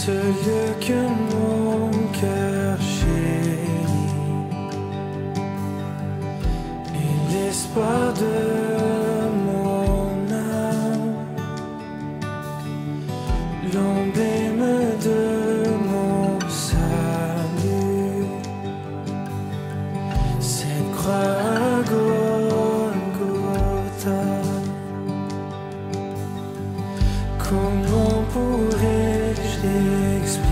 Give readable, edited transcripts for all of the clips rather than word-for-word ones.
ce lieu que mon cœur chérit et l'espoir de mon âme, l'emblème de mon salut, cette croix à Golgotha. Comment pourrais-je l'expliquer,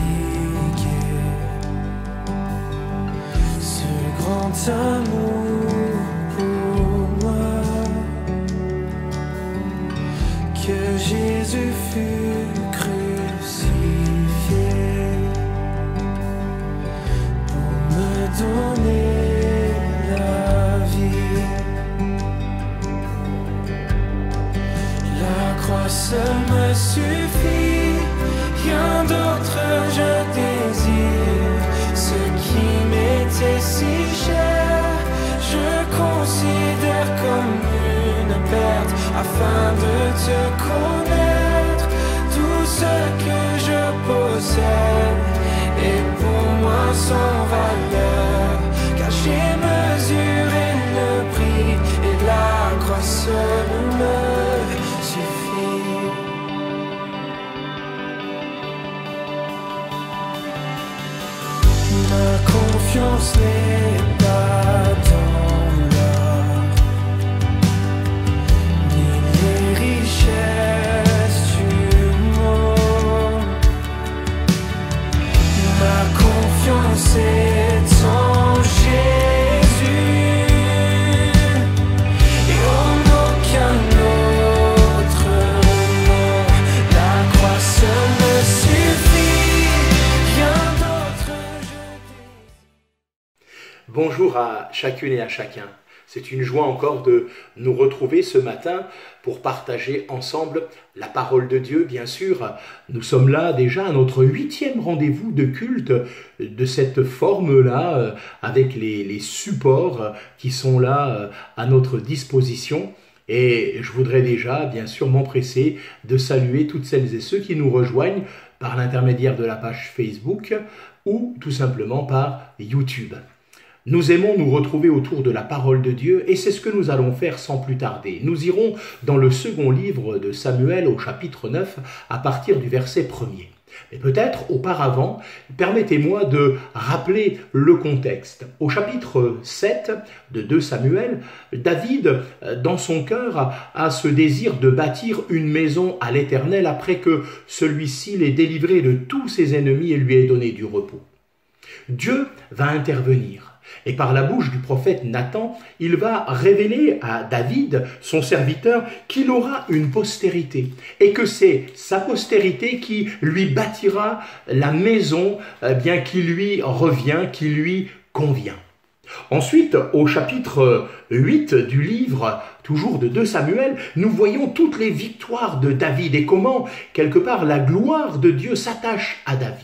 ce grand amour pour moi, que Jésus fut crucifié pour me donner la vie. La croix seule me suffit, rien d'autre je désire. Ce qui m'était si cher, je considère comme une perte, afin de te connaître. Tout ce que je possède est pour moi sans valeur, car j'ai mesuré le prix et la croix seule me suffit. Ma confiance n'est pas dans l'or, ni les richesses du monde. Ma confiance est en Jésus, et en aucun autre nom. La croix seule me suffit, rien d'autre je désire. Bonjour à chacune et à chacun. C'est une joie encore de nous retrouver ce matin pour partager ensemble la parole de Dieu, bien sûr. Nous sommes là déjà à notre 8e rendez-vous de culte de cette forme-là, avec les supports qui sont là à notre disposition. Et je voudrais déjà, bien sûr, m'empresser de saluer toutes celles et ceux qui nous rejoignent par l'intermédiaire de la page Facebook ou tout simplement par YouTube. Nous aimons nous retrouver autour de la parole de Dieu et c'est ce que nous allons faire sans plus tarder. Nous irons dans le second livre de Samuel au chapitre 9 à partir du verset 1er. Mais peut-être auparavant, permettez-moi de rappeler le contexte. Au chapitre 7 de 2 Samuel, David, dans son cœur, a ce désir de bâtir une maison à l'Éternel après que celui-ci l'ait délivré de tous ses ennemis et lui ait donné du repos. Dieu va intervenir. Et par la bouche du prophète Nathan, il va révéler à David, son serviteur, qu'il aura une postérité et que c'est sa postérité qui lui bâtira la maison bien qui lui revient, qui lui convient. Ensuite, au chapitre 8 du livre, toujours de 2 Samuel, nous voyons toutes les victoires de David et comment, quelque part, la gloire de Dieu s'attache à David.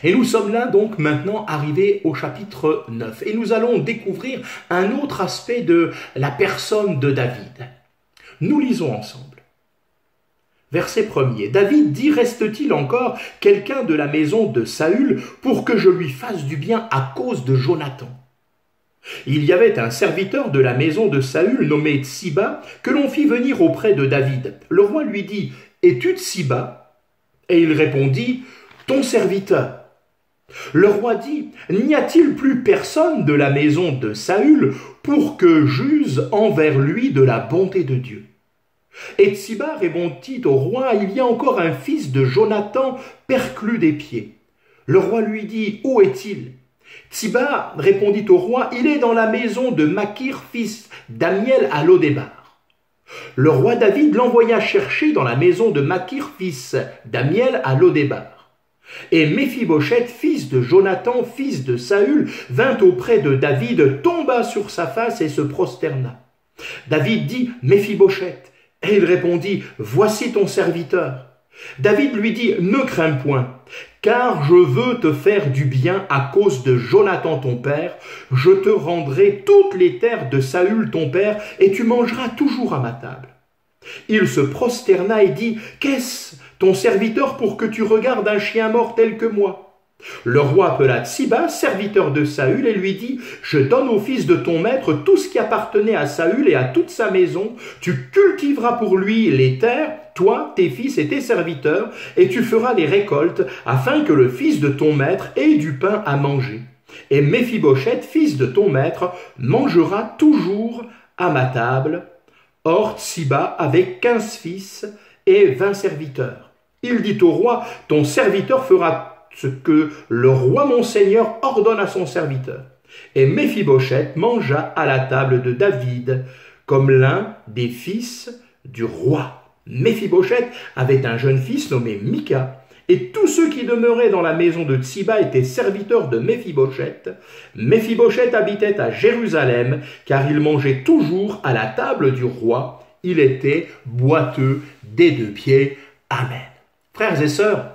Et nous sommes là donc maintenant arrivés au chapitre 9 et nous allons découvrir un autre aspect de la personne de David. Nous lisons ensemble. Verset 1er. David dit, reste-t-il encore quelqu'un de la maison de Saül pour que je lui fasse du bien à cause de Jonathan? Il y avait un serviteur de la maison de Saül nommé Tsiba que l'on fit venir auprès de David. Le roi lui dit, es-tu Tsiba? Et il répondit, ton serviteur. Le roi dit, n'y a-t-il plus personne de la maison de Saül pour que j'use envers lui de la bonté de Dieu? Et Tsiba répondit au roi, il y a encore un fils de Jonathan perclus des pieds. Le roi lui dit, où est-il? Tsiba répondit au roi, il est dans la maison de Makir, fils d'Amiel à Lodébar. Le roi David l'envoya chercher dans la maison de Makir, fils d'Amiel à Lodébar. Et Méphibosheth, fils de Jonathan, fils de Saül, vint auprès de David, tomba sur sa face et se prosterna. David dit, Méphibosheth. Et il répondit, voici ton serviteur. David lui dit, ne crains point, car je veux te faire du bien à cause de Jonathan ton père. Je te rendrai toutes les terres de Saül ton père, et tu mangeras toujours à ma table. Il se prosterna et dit, qu'est-ce ton serviteur, pour que tu regardes un chien mort tel que moi. Le roi appela Tsiba, serviteur de Saül, et lui dit, je donne au fils de ton maître tout ce qui appartenait à Saül et à toute sa maison. Tu cultiveras pour lui les terres, toi, tes fils et tes serviteurs, et tu feras les récoltes, afin que le fils de ton maître ait du pain à manger. Et Méphibosheth, fils de ton maître, mangera toujours à ma table. Or Tsiba avait 15 fils et 20 serviteurs. Il dit au roi, ton serviteur fera ce que le roi mon seigneur ordonne à son serviteur. Et Méphibosheth mangea à la table de David, comme l'un des fils du roi. Méphibosheth avait un jeune fils nommé Mika, et tous ceux qui demeuraient dans la maison de Tsiba étaient serviteurs de Méphibosheth. Méphibosheth habitait à Jérusalem, car il mangeait toujours à la table du roi. Il était boiteux des 2 pieds. Amen. Frères et sœurs,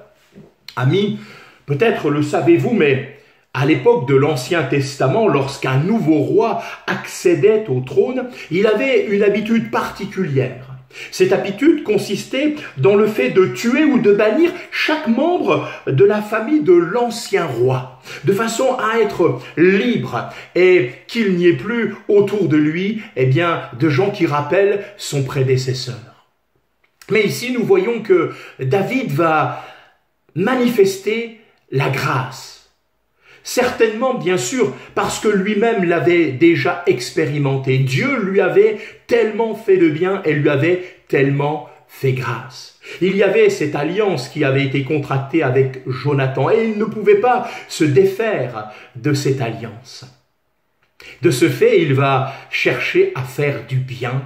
amis, peut-être le savez-vous, mais à l'époque de l'Ancien Testament, lorsqu'un nouveau roi accédait au trône, il avait une habitude particulière. Cette habitude consistait dans le fait de tuer ou de bannir chaque membre de la famille de l'ancien roi, de façon à être libre et qu'il n'y ait plus autour de lui de gens qui rappellent son prédécesseur. Mais ici, nous voyons que David va manifester la grâce. Certainement, bien sûr, parce que lui-même l'avait déjà expérimenté. Dieu lui avait tellement fait de bien et lui avait tellement fait grâce. Il y avait cette alliance qui avait été contractée avec Jonathan et il ne pouvait pas se défaire de cette alliance. De ce fait, il va chercher à faire du bien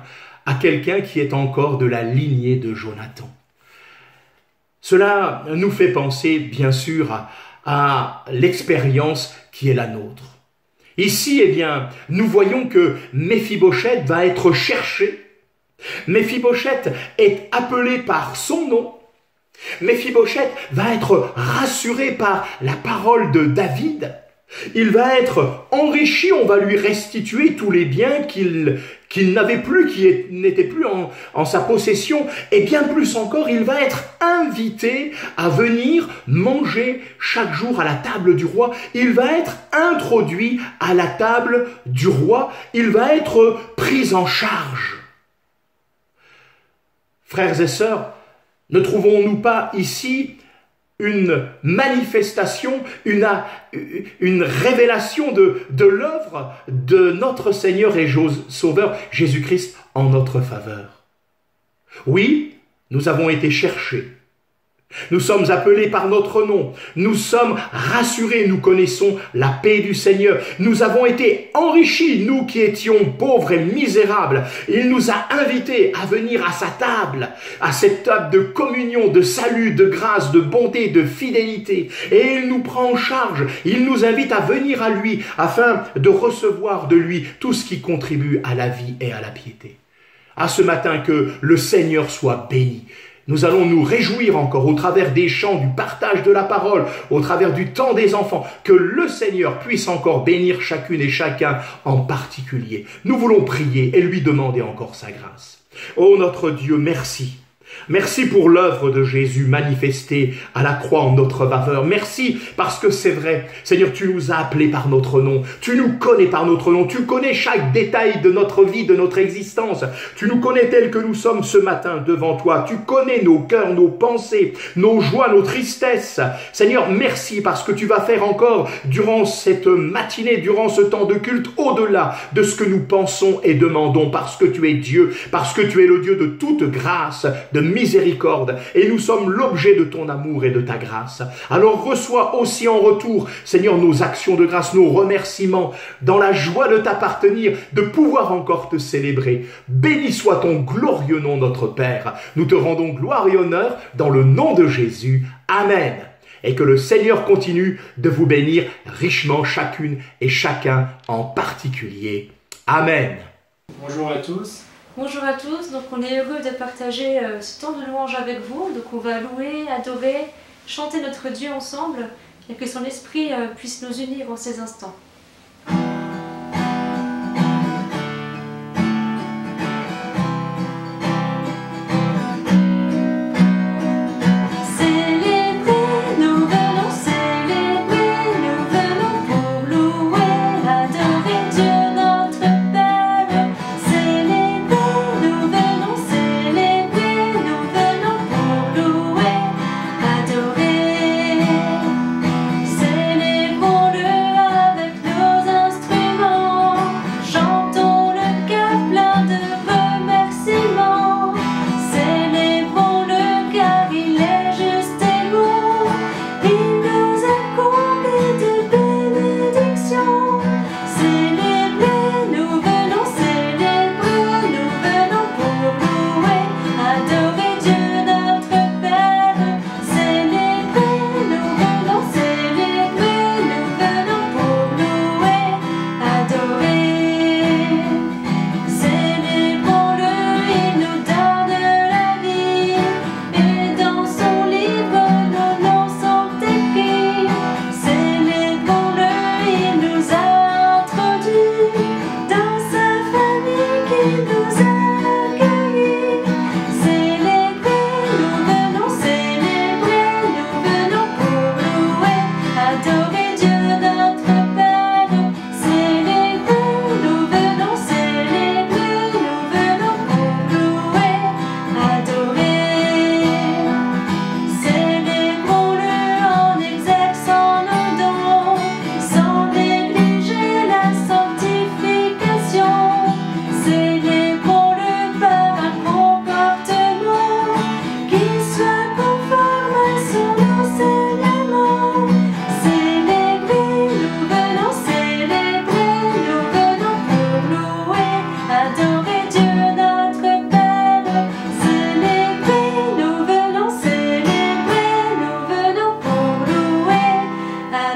à quelqu'un qui est encore de la lignée de Jonathan. Cela nous fait penser, bien sûr, à l'expérience qui est la nôtre. Ici, nous voyons que Méphibosheth va être cherché. Méphibosheth est appelé par son nom. Méphibosheth va être rassuré par la parole de David. Il va être enrichi, on va lui restituer tous les biens qu'il n'avait plus, qui n'étaient plus en sa possession, et bien plus encore, il va être invité à venir manger chaque jour à la table du roi. Il va être introduit à la table du roi, il va être pris en charge. Frères et sœurs, ne trouvons-nous pas ici une manifestation, une révélation de l'œuvre de notre Seigneur et Sauveur Jésus-Christ en notre faveur? Oui, nous avons été cherchés. Nous sommes appelés par notre nom. Nous sommes rassurés. Nous connaissons la paix du Seigneur. Nous avons été enrichis, nous qui étions pauvres et misérables. Il nous a invités à venir à sa table, à cette table de communion, de salut, de grâce, de bonté, de fidélité. Et il nous prend en charge. Il nous invite à venir à lui afin de recevoir de lui tout ce qui contribue à la vie et à la piété. À ce matin, que le Seigneur soit béni. Nous allons nous réjouir encore au travers des chants, du partage de la parole, au travers du temps des enfants, que le Seigneur puisse encore bénir chacune et chacun en particulier. Nous voulons prier et lui demander encore sa grâce. Ô notre Dieu, merci. Merci pour l'œuvre de Jésus manifestée à la croix en notre faveur. Merci parce que c'est vrai. Seigneur, tu nous as appelés par notre nom. Tu nous connais par notre nom. Tu connais chaque détail de notre vie, de notre existence. Tu nous connais tels que nous sommes ce matin devant toi. Tu connais nos cœurs, nos pensées, nos joies, nos tristesses. Seigneur, merci parce que tu vas faire encore durant cette matinée, durant ce temps de culte, au-delà de ce que nous pensons et demandons, parce que tu es Dieu, parce que tu es le Dieu de toute grâce, de miséricorde, et nous sommes l'objet de ton amour et de ta grâce. Alors reçois aussi en retour, Seigneur, nos actions de grâce, nos remerciements, dans la joie de t'appartenir, de pouvoir encore te célébrer. Béni soit ton glorieux nom, notre Père. Nous te rendons gloire et honneur dans le nom de Jésus. Amen. Et que le Seigneur continue de vous bénir richement chacune et chacun en particulier. Amen. Bonjour à tous. Bonjour à tous, donc on est heureux de partager ce temps de louange avec vous. Donc on va louer, adorer, chanter notre Dieu ensemble et que son esprit puisse nous unir en ces instants.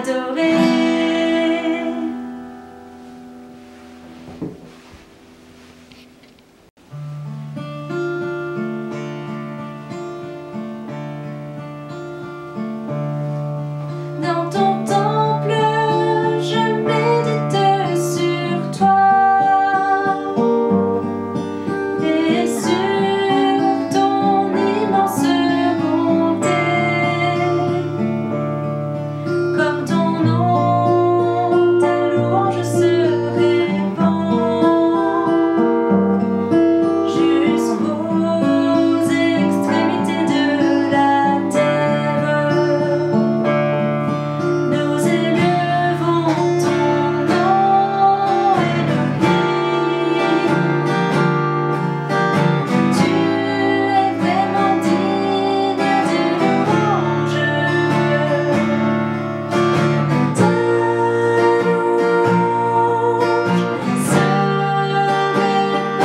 t'adorer. Dans ton temple, je médite sur toi et sur ton immense bonté. Comme ton nom, ta louange se répand jusqu'aux extrémités de la terre. Nous élevons ton nom, Elohim. Tu es vraiment digne de louange. Ta louange se répand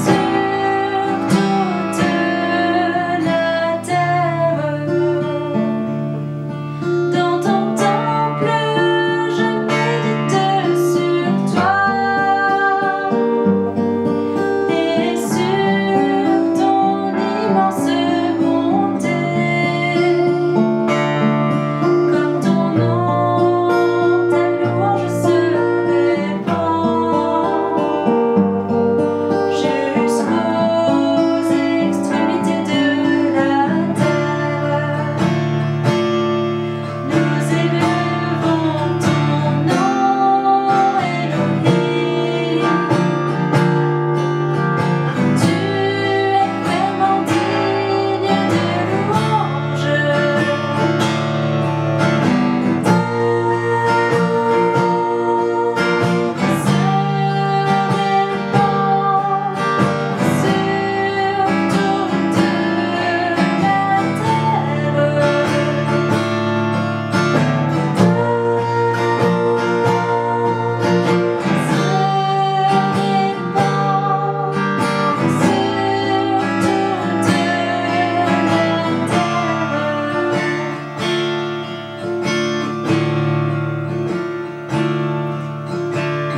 sur toute la terre. Dans ton temple, je médite sur toi et sur ton immense bonté. Comme ton nom, ta louange se répand jusqu'aux extrémités de la terre. Nous élevons ton nom, Elohim. Tu es vraiment digne de louange.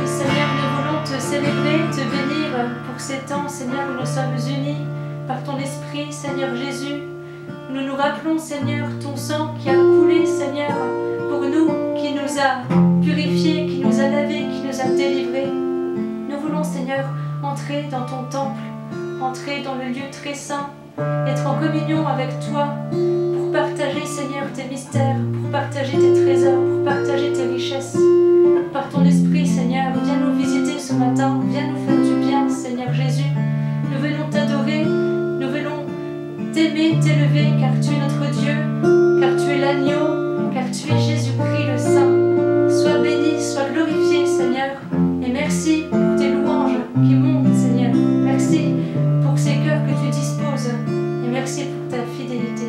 Seigneur, nous voulons te célébrer, te bénir pour ces temps, Seigneur, où nous sommes unis par ton Esprit, Seigneur Jésus. Nous nous rappelons, Seigneur, ton sang qui a coulé, Seigneur, pour nous, qui nous a purifiés, qui nous a lavés, qui nous a délivrés. Nous voulons, Seigneur, entrer dans ton temple, entrer dans le lieu très saint, être en communion avec toi, pour partager, Seigneur, tes mystères, pour partager tes trésors, pour partager tes richesses. Par ton Esprit, Seigneur, viens nous visiter ce matin, viens nous faire du bien, Seigneur Jésus. Nous venons t'adorer, nous venons t'aimer, t'élever, car tu es notre Dieu, car tu es l'agneau, car tu es Jésus-Christ le Saint. Sois béni, sois glorifié, Seigneur, et merci pour tes louanges qui montent, Seigneur. Merci pour ces cœurs que tu disposes, et merci pour ta fidélité.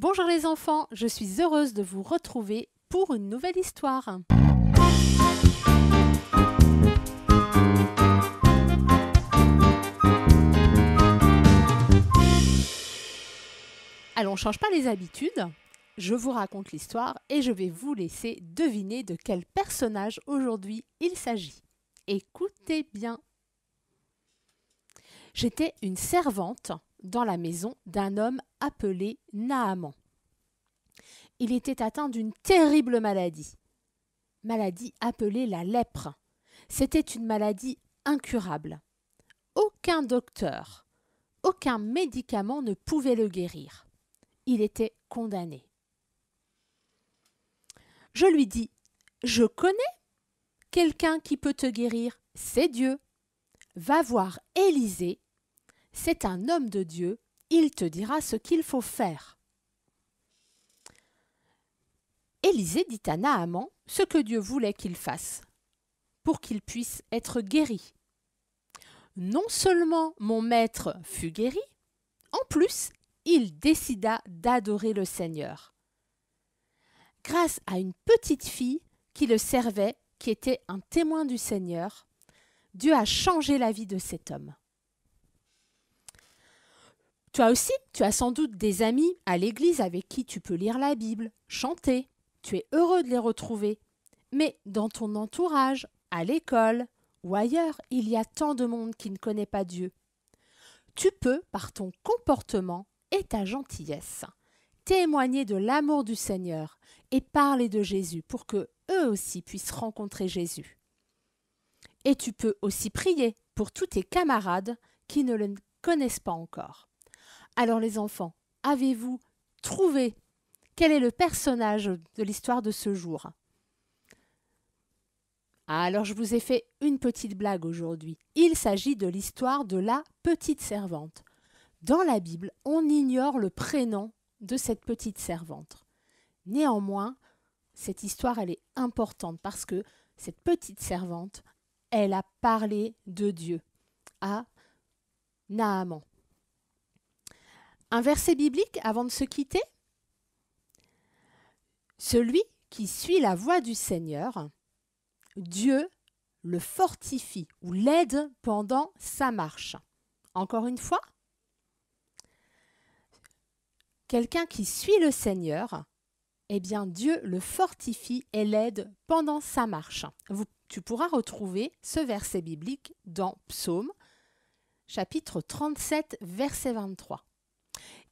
Bonjour les enfants, je suis heureuse de vous retrouver pour une nouvelle histoire. Alors on ne change pas les habitudes, je vous raconte l'histoire et je vais vous laisser deviner de quel personnage aujourd'hui il s'agit. Écoutez bien. J'étais une servante dans la maison d'un homme appelé Naaman. Il était atteint d'une terrible maladie appelée la lèpre. C'était une maladie incurable. Aucun docteur, aucun médicament ne pouvait le guérir. Il était condamné. Je lui dis, « Je connais quelqu'un qui peut te guérir, c'est Dieu. Va voir Élisée, c'est un homme de Dieu, il te dira ce qu'il faut faire. » Élisée dit à Naaman ce que Dieu voulait qu'il fasse pour qu'il puisse être guéri. Non seulement mon maître fut guéri, en plus, il décida d'adorer le Seigneur. Grâce à une petite fille qui le servait, qui était un témoin du Seigneur, Dieu a changé la vie de cet homme. Tu as sans doute des amis à l'église avec qui tu peux lire la Bible, chanter. Tu es heureux de les retrouver. Mais dans ton entourage, à l'école ou ailleurs, il y a tant de monde qui ne connaît pas Dieu. Tu peux, par ton comportement et ta gentillesse, témoigner de l'amour du Seigneur et parler de Jésus pour que eux aussi puissent rencontrer Jésus. Et tu peux aussi prier pour tous tes camarades qui ne le connaissent pas encore. Alors les enfants, avez-vous trouvé quel est le personnage de l'histoire de ce jour? Alors je vous ai fait une petite blague aujourd'hui. Il s'agit de l'histoire de la petite servante. Dans la Bible, on ignore le prénom de cette petite servante. Néanmoins, cette histoire, elle est importante parce que cette petite servante, elle a parlé de Dieu à Naaman. Un verset biblique avant de se quitter. Celui qui suit la voie du Seigneur, Dieu le fortifie ou l'aide pendant sa marche. Encore une fois, quelqu'un qui suit le Seigneur, eh bien Dieu le fortifie et l'aide pendant sa marche. Tu pourras retrouver ce verset biblique dans Psaume, chapitre 37, verset 23.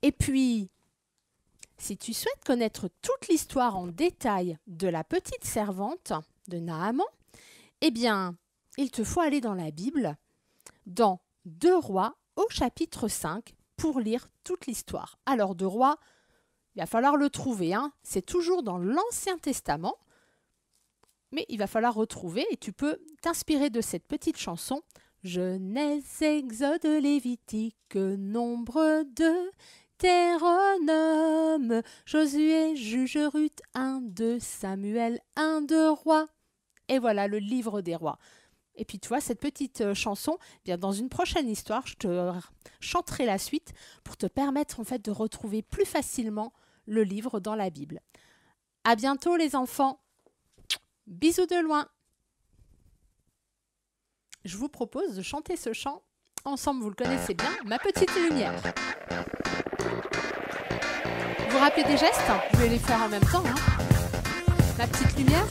Et puis, si tu souhaites connaître toute l'histoire en détail de la petite servante de Naaman, eh bien, il te faut aller dans la Bible, dans 2 Rois au chapitre 5, pour lire toute l'histoire. Alors, 2 Rois, il va falloir le trouver, hein. C'est toujours dans l'Ancien Testament, mais il va falloir retrouver et tu peux t'inspirer de cette petite chanson. Genèse, Exode, Lévitique, Nombre 2, Deutéronome, Josué, Juge, Ruth, 1-2, Samuel, 1-2 Rois. Et voilà le livre des rois. Et puis tu vois, cette petite chanson, bien dans une prochaine histoire, je te chanterai la suite pour te permettre en fait de retrouver plus facilement le livre dans la Bible. À bientôt les enfants. Bisous de loin. Je vous propose de chanter ce chant ensemble, vous le connaissez bien, Ma petite lumière. Vous vous rappelez des gestes? Je vais les faire en même temps. Ma petite lumière.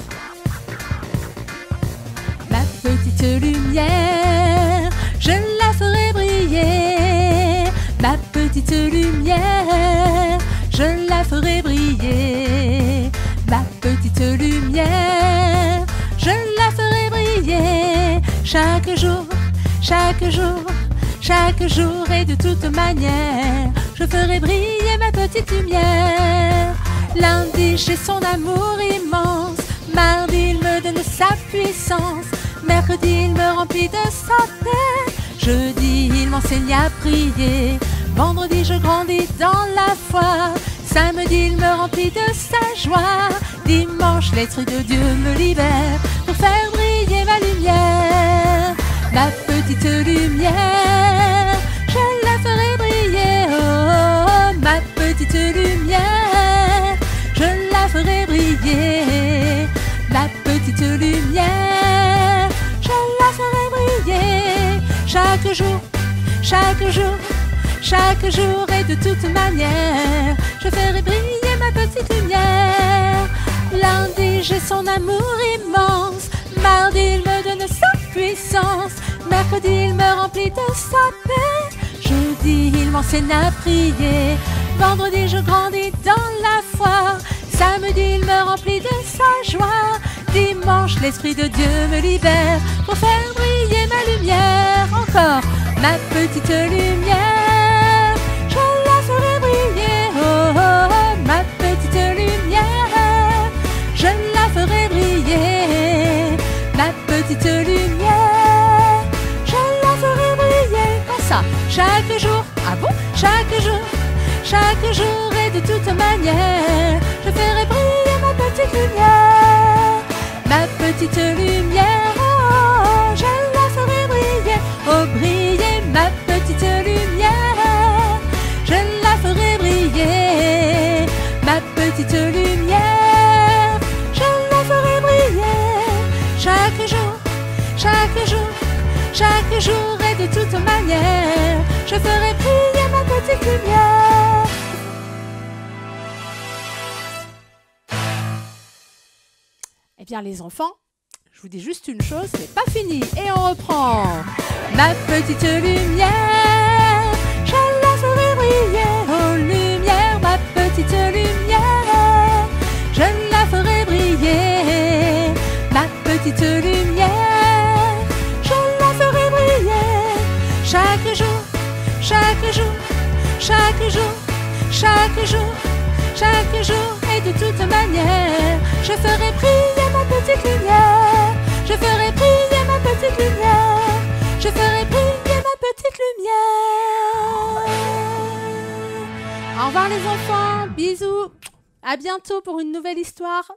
Ma petite lumière, je la ferai briller. Ma petite lumière, je la ferai briller. Ma petite lumière, je la ferai briller. Chaque jour, chaque jour, chaque jour et de toute manière, je ferai briller ma petite lumière. Lundi, j'ai son amour immense. Mardi, il me donne sa puissance. Mercredi, il me remplit de sa paix. Jeudi, il m'enseigne à prier. Vendredi, je grandis dans la foi. Samedi, il me remplit de sa joie. Dimanche, l'Esprit de Dieu me libère pour faire briller ma lumière. Ma petite lumière, je la ferai briller. Oh, ma petite lumière. chaque jour, chaque jour, chaque jour et de toute manière, je ferai briller ma petite lumière. Lundi, j'ai son amour immense. Mardi, il me donne sa puissance. Mercredi, il me remplit de sa paix. Jeudi, il m'enseigne à prier. Vendredi, je grandis dans la foi. Samedi, il me remplit de sa joie. Dimanche, l'Esprit de Dieu me libère pour faire briller ma lumière. Encore, ma petite lumière, je la ferai briller. Oh, oh, oh, ma petite lumière, je la ferai briller. Ma petite lumière, je la ferai briller. Comme ça, chaque jour, ah bon, chaque jour et de toute manière, je ferai briller ma petite lumière. Ma petite lumière, oh, je la ferai briller. Oh, briller ma petite lumière, je la ferai briller. Ma petite lumière, je la ferai briller. Chaque jour, chaque jour, chaque jour et de toute manière, je ferai briller ma petite lumière. Eh bien les enfants, je vous dis juste une chose, c'est pas fini et on reprend. Ma petite lumière, je la ferai briller. Oh lumière, ma petite lumière, je la ferai briller. Ma petite lumière, je la ferai briller. Chaque jour, chaque jour, chaque jour, chaque jour, chaque jour et de toute manière, je ferai briller ma petite lumière. Je ferai briller ma petite lumière. Je ferai briller ma petite lumière. Au revoir les enfants, bisous. À bientôt pour une nouvelle histoire.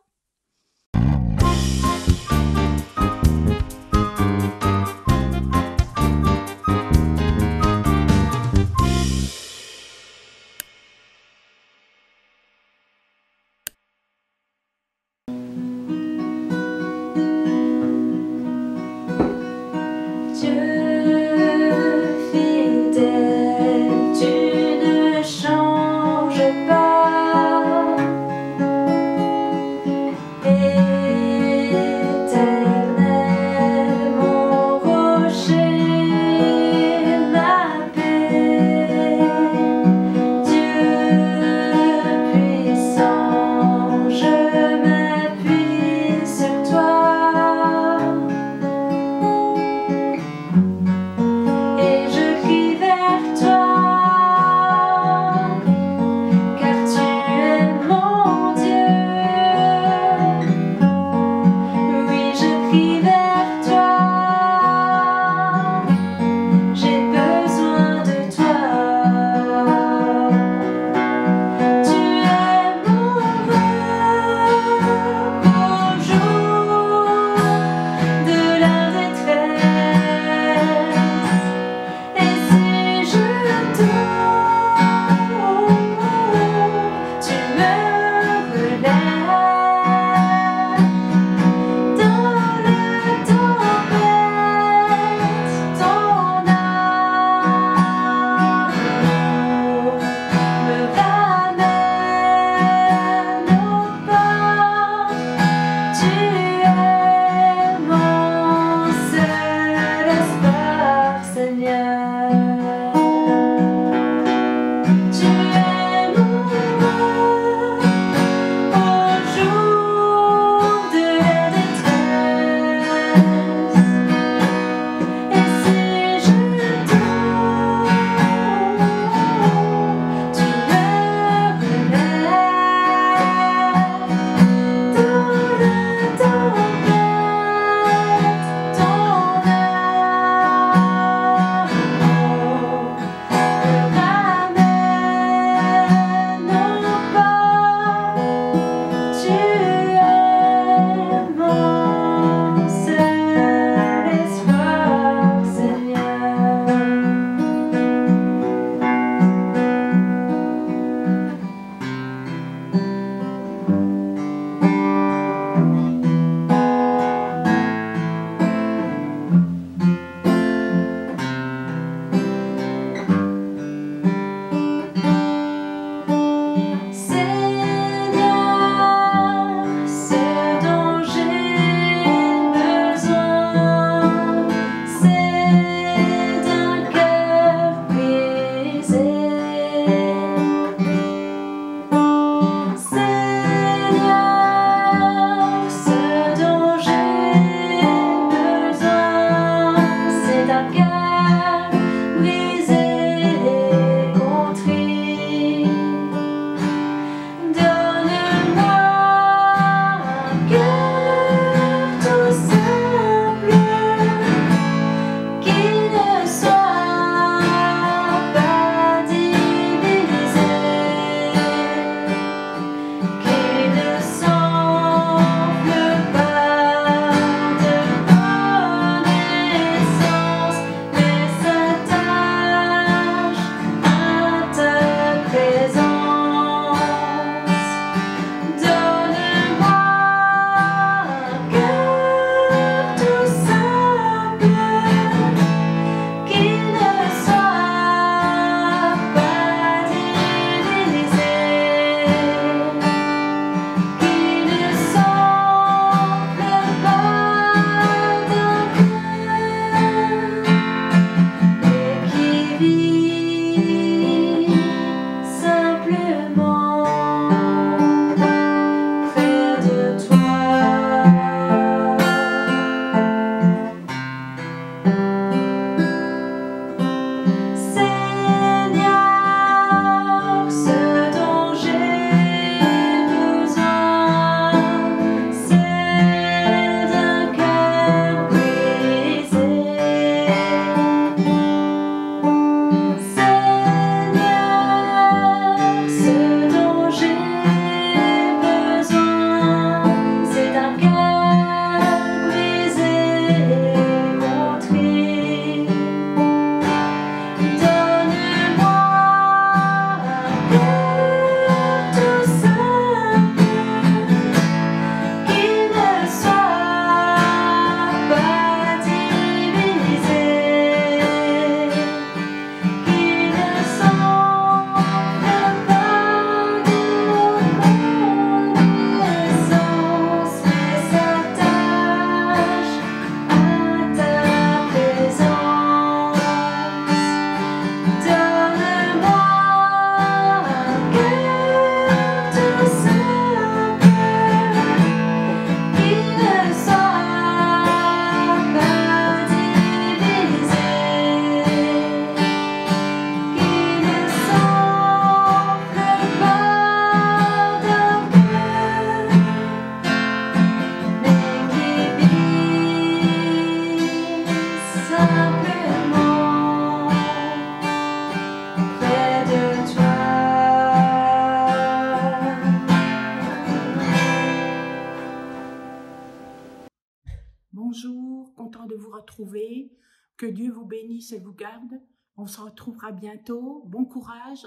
parler. Que Dieu vous bénisse et vous garde. On se retrouvera bientôt. Bon courage.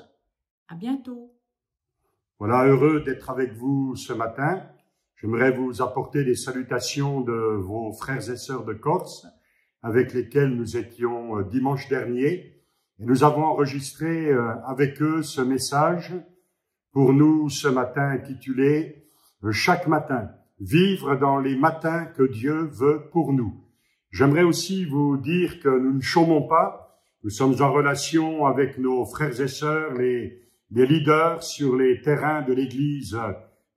À bientôt. Voilà, heureux d'être avec vous ce matin. J'aimerais vous apporter les salutations de vos frères et sœurs de Corse avec lesquels nous étions dimanche dernier. Et nous avons enregistré avec eux ce message pour nous ce matin intitulé « Chaque matin, vivre dans les matins que Dieu veut pour nous ». J'aimerais aussi vous dire que nous ne chômons pas. Nous sommes en relation avec nos frères et sœurs, les leaders sur les terrains de l'Église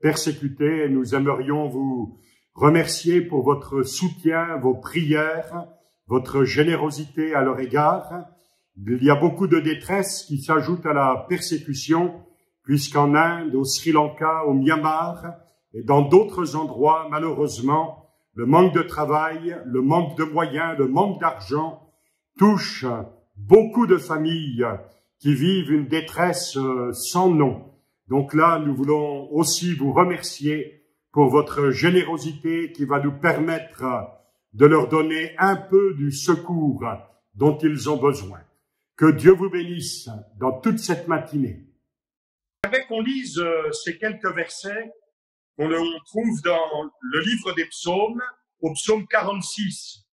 persécutée. Et nous aimerions vous remercier pour votre soutien, vos prières, votre générosité à leur égard. Il y a beaucoup de détresse qui s'ajoute à la persécution, puisqu'en Inde, au Sri Lanka, au Myanmar et dans d'autres endroits, malheureusement, le manque de travail, le manque de moyens, le manque d'argent touche beaucoup de familles qui vivent une détresse sans nom. Donc là, nous voulons aussi vous remercier pour votre générosité qui va nous permettre de leur donner un peu du secours dont ils ont besoin. Que Dieu vous bénisse dans toute cette matinée. J'aimerais qu'on lise ces quelques versets qu'on trouve dans le livre des psaumes, au psaume 46.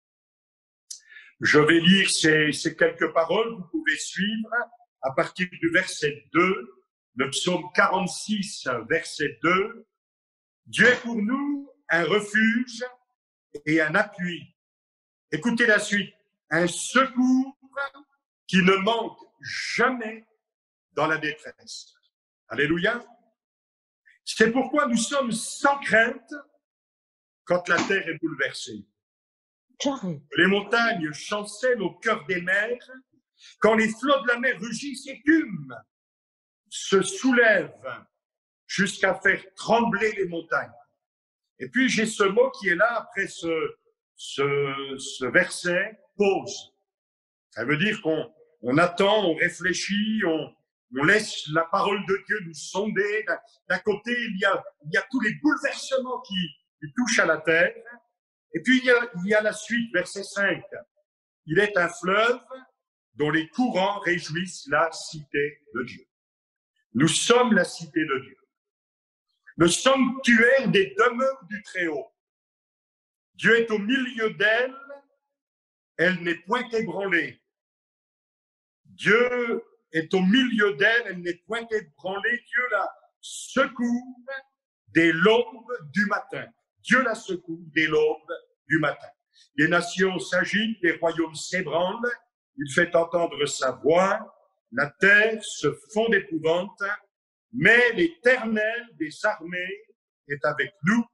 Je vais lire ces quelques paroles, vous pouvez suivre à partir du verset 2, le psaume 46, verset 2. Dieu est pour nous un refuge et un appui. Écoutez la suite. Un secours qui ne manque jamais dans la détresse. Alléluia. C'est pourquoi nous sommes sans crainte quand la terre est bouleversée. Les montagnes chancellent au cœur des mers, quand les flots de la mer rugissent, écument, se soulèvent jusqu'à faire trembler les montagnes. Et puis j'ai ce mot qui est là après ce verset, pause. Ça veut dire qu'on attend, on réfléchit, on laisse la parole de Dieu nous sonder. D'un côté, il y a tous les bouleversements qui touchent à la terre. Et puis, il y a la suite, verset 5. Il est un fleuve dont les courants réjouissent la cité de Dieu. Nous sommes la cité de Dieu. Le sanctuaire des demeures du Très-Haut. Dieu est au milieu d'elle, elle n'est point ébranlée. Dieu est au milieu d'elle, elle n'est point ébranlée. Dieu la secoue dès l'aube du matin. Dieu la secoue dès l'aube du matin. Les nations s'agitent, les royaumes s'ébranlent, il fait entendre sa voix, la terre se fond d'épouvante, mais l'Éternel des armées est avec nous,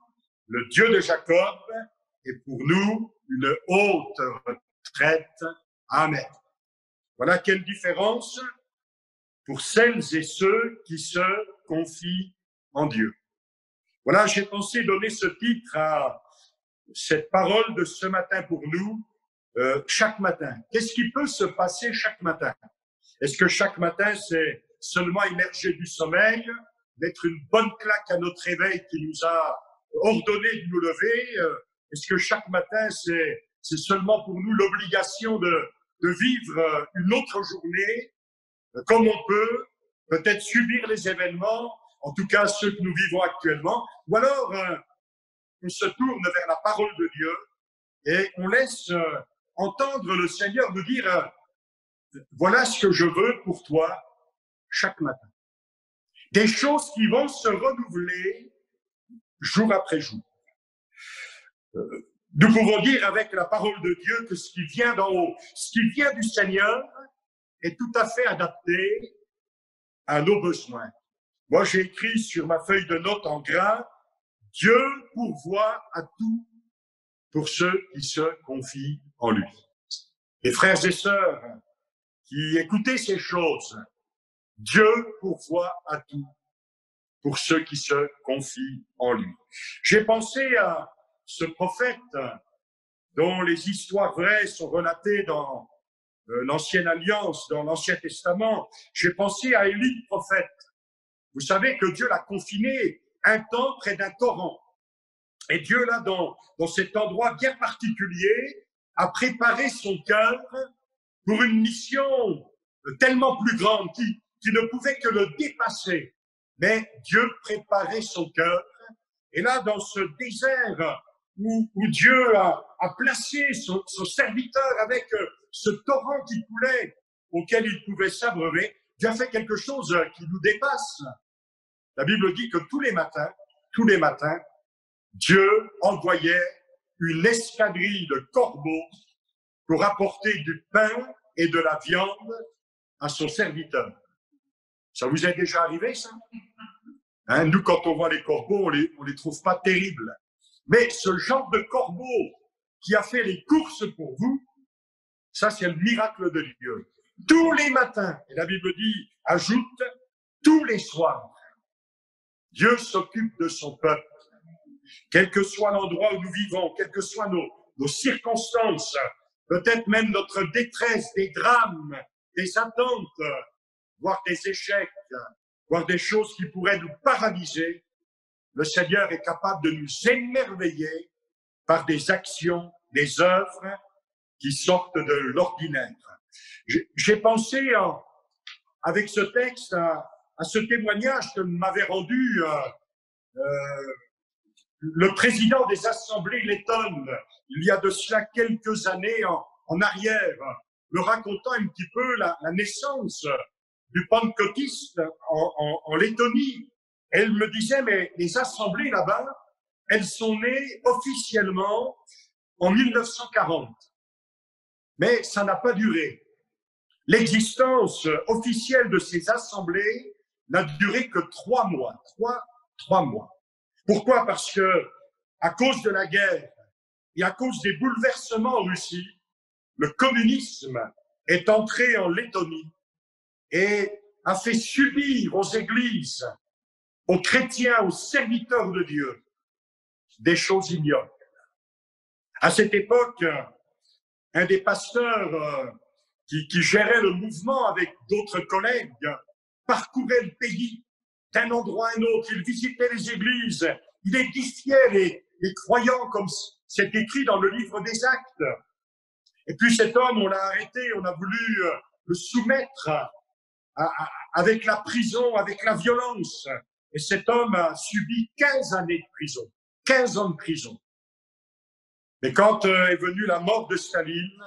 le Dieu de Jacob est pour nous une haute retraite. Amen. Voilà quelle différence pour celles et ceux qui se confient en Dieu. Voilà, j'ai pensé donner ce titre à cette parole de ce matin pour nous, chaque matin. Qu'est-ce qui peut se passer chaque matin? Est-ce que chaque matin, c'est seulement émerger du sommeil, mettre une bonne claque à notre réveil qui nous a ordonné de nous lever? Est-ce que chaque matin, c'est seulement pour nous l'obligation de vivre une autre journée comme on peut, peut-être subir les événements, en tout cas ceux que nous vivons actuellement, ou alors on se tourne vers la parole de Dieu et on laisse entendre le Seigneur nous dire voilà ce que je veux pour toi chaque matin. Des choses qui vont se renouveler jour après jour. Nous pouvons dire avec la parole de Dieu que ce qui vient d'en haut, ce qui vient du Seigneur est tout à fait adapté à nos besoins. Moi, j'ai écrit sur ma feuille de notes en gras, Dieu pourvoit à tout pour ceux qui se confient en lui. Et frères et sœurs qui écoutez ces choses, Dieu pourvoit à tout pour ceux qui se confient en lui. J'ai pensé à ce prophète dont les histoires vraies sont relatées dans l'Ancienne Alliance, dans l'Ancien Testament. J'ai pensé à Élie, le prophète. Vous savez que Dieu l'a confiné un temps près d'un torrent. Et Dieu, là, dans cet endroit bien particulier, a préparé son cœur pour une mission tellement plus grande qui ne pouvait que le dépasser. Mais Dieu préparait son cœur. Et là, dans ce désert où Dieu a placé son serviteur avec ce torrent qui coulait, auquel il pouvait s'abreuver, Dieu a fait quelque chose qui nous dépasse. La Bible dit que tous les matins, Dieu envoyait une escadrille de corbeaux pour apporter du pain et de la viande à son serviteur. Ça vous est déjà arrivé, ça? Hein, nous, quand on voit les corbeaux, on les trouve pas terribles. Mais ce genre de corbeau qui a fait les courses pour vous, ça, c'est le miracle de Dieu. Tous les matins, et la Bible dit, ajoute, tous les soirs, Dieu s'occupe de son peuple. Quel que soit l'endroit où nous vivons, quelles que soient nos circonstances, peut-être même notre détresse, des drames, des attentes, voire des échecs, voire des choses qui pourraient nous paralyser, le Seigneur est capable de nous émerveiller par des actions, des œuvres qui sortent de l'ordinaire. J'ai pensé, avec ce texte, à ce témoignage que m'avait rendu le président des assemblées lettonnes, il y a de cela quelques années en arrière, me racontant un petit peu la naissance du pentecôtiste en Lettonie. Elle me disait, mais les assemblées là-bas, elles sont nées officiellement en 1940. Mais ça n'a pas duré. L'existence officielle de ces assemblées n'a duré que 3 mois. 3 mois. Pourquoi? Parce que, à cause de la guerre et à cause des bouleversements en Russie, le communisme est entré en Lettonie et a fait subir aux églises, aux chrétiens, aux serviteurs de Dieu, des choses ignobles. À cette époque, un des pasteurs qui gérait le mouvement avec d'autres collègues parcourait le pays d'un endroit à un autre. Il visitait les églises, il édifiait les croyants, comme c'est écrit dans le livre des Actes. Et puis cet homme, on l'a arrêté, on a voulu le soumettre avec la prison, avec la violence. Et cet homme a subi 15 années de prison, 15 ans de prison. Mais quand est venue la mort de Staline,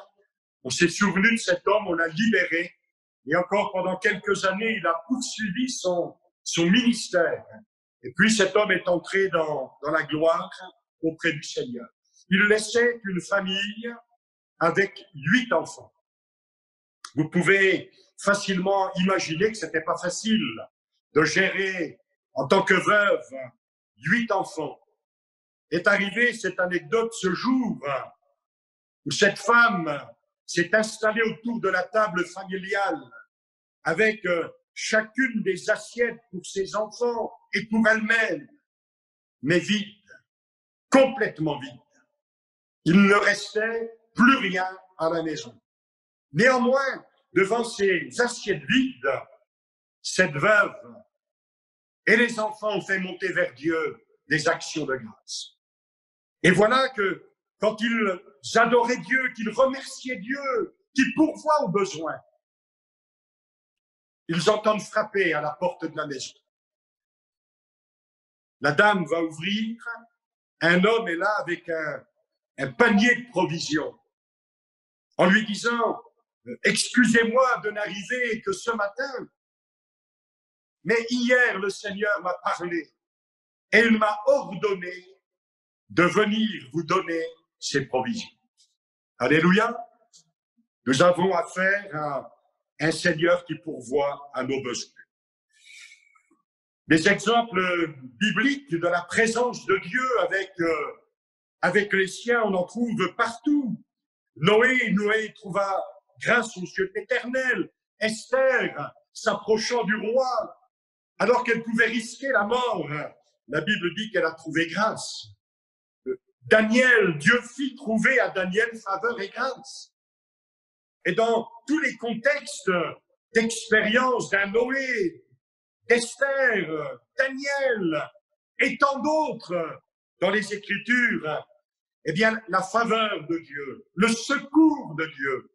on s'est souvenu de cet homme, on l'a libéré. Et encore pendant quelques années, il a poursuivi son ministère. Et puis cet homme est entré dans la gloire auprès du Seigneur. Il laissait une famille avec 8 enfants. Vous pouvez facilement imaginer que c'était pas facile de gérer en tant que veuve 8 enfants. Est arrivée cette anecdote ce jour où cette femme s'est installée autour de la table familiale avec chacune des assiettes pour ses enfants et pour elle-même, mais vide, complètement vide. Il ne restait plus rien à la maison. Néanmoins, devant ces assiettes vides, cette veuve et les enfants ont fait monter vers Dieu des actions de grâce. Et voilà que quand ils adoraient Dieu, qu'ils remerciaient Dieu, qu'ils pourvoient aux besoins, ils entendent frapper à la porte de la maison. La dame va ouvrir, un homme est là avec un panier de provisions, en lui disant « Excusez-moi de n'arriver que ce matin, mais hier le Seigneur m'a parlé et il m'a ordonné de venir vous donner ces provisions. » Alléluia. Nous avons affaire à un Seigneur qui pourvoit à nos besoins. Des exemples bibliques de la présence de Dieu avec les siens, on en trouve partout. Noé trouva grâce aux yeux éternels. Esther, s'approchant du roi, alors qu'elle pouvait risquer la mort, la Bible dit qu'elle a trouvé grâce. Daniel, Dieu fit trouver à Daniel faveur et grâce. Et dans tous les contextes d'expérience d'un Noé, d'Esther, Daniel et tant d'autres dans les Écritures, eh bien, la faveur de Dieu, le secours de Dieu,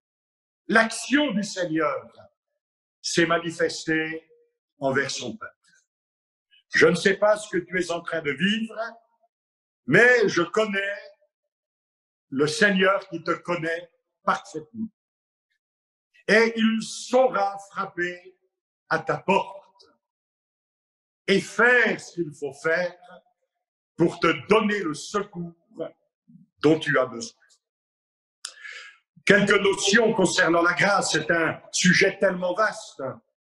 l'action du Seigneur s'est manifestée envers son peuple. Je ne sais pas ce que tu es en train de vivre, mais je connais le Seigneur qui te connaît parfaitement. Et il saura frapper à ta porte et faire ce qu'il faut faire pour te donner le secours dont tu as besoin. Quelques notions concernant la grâce, c'est un sujet tellement vaste,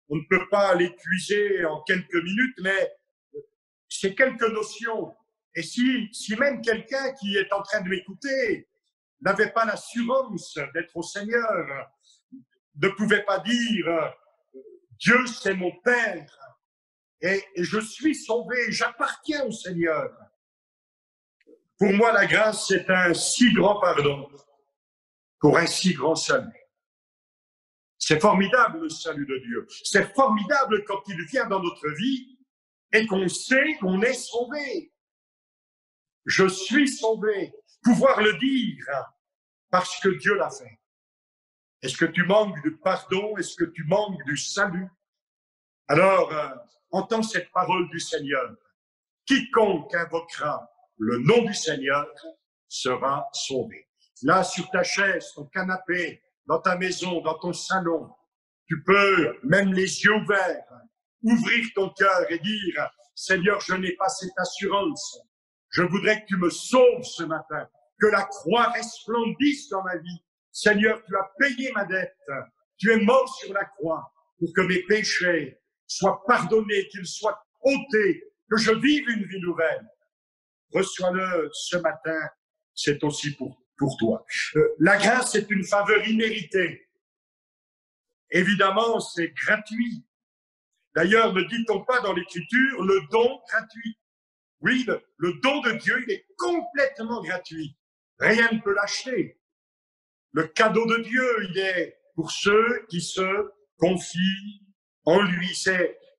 on ne peut pas l'épuiser en quelques minutes, mais c'est quelques notions. Et si même quelqu'un qui est en train de m'écouter n'avait pas l'assurance d'être au Seigneur, ne pouvait pas dire « Dieu, c'est mon Père et je suis sauvé, j'appartiens au Seigneur ». Pour moi, la grâce, c'est un si grand pardon pour un si grand salut. C'est formidable le salut de Dieu. C'est formidable quand il vient dans notre vie et qu'on sait qu'on est sauvé. Je suis sauvé. Pouvoir le dire parce que Dieu l'a fait. Est-ce que tu manques du pardon? Est-ce que tu manques du salut? Alors, entends cette parole du Seigneur. Quiconque invoquera le nom du Seigneur sera sauvé. Là, sur ta chaise, ton canapé, dans ta maison, dans ton salon, tu peux, même les yeux ouverts, ouvrir ton cœur et dire « Seigneur, je n'ai pas cette assurance. Je voudrais que tu me sauves ce matin, que la croix resplendisse dans ma vie. Seigneur, tu as payé ma dette. Tu es mort sur la croix pour que mes péchés soient pardonnés, qu'ils soient ôtés, que je vive une vie nouvelle. Reçois-le ce matin, c'est aussi pour toi. La grâce est une faveur imméritée. Évidemment, c'est gratuit. D'ailleurs, ne dit-on pas dans l'Écriture le don gratuit? Oui, le don de Dieu, il est complètement gratuit. Rien ne peut l'acheter. Le cadeau de Dieu, il est pour ceux qui se confient en lui.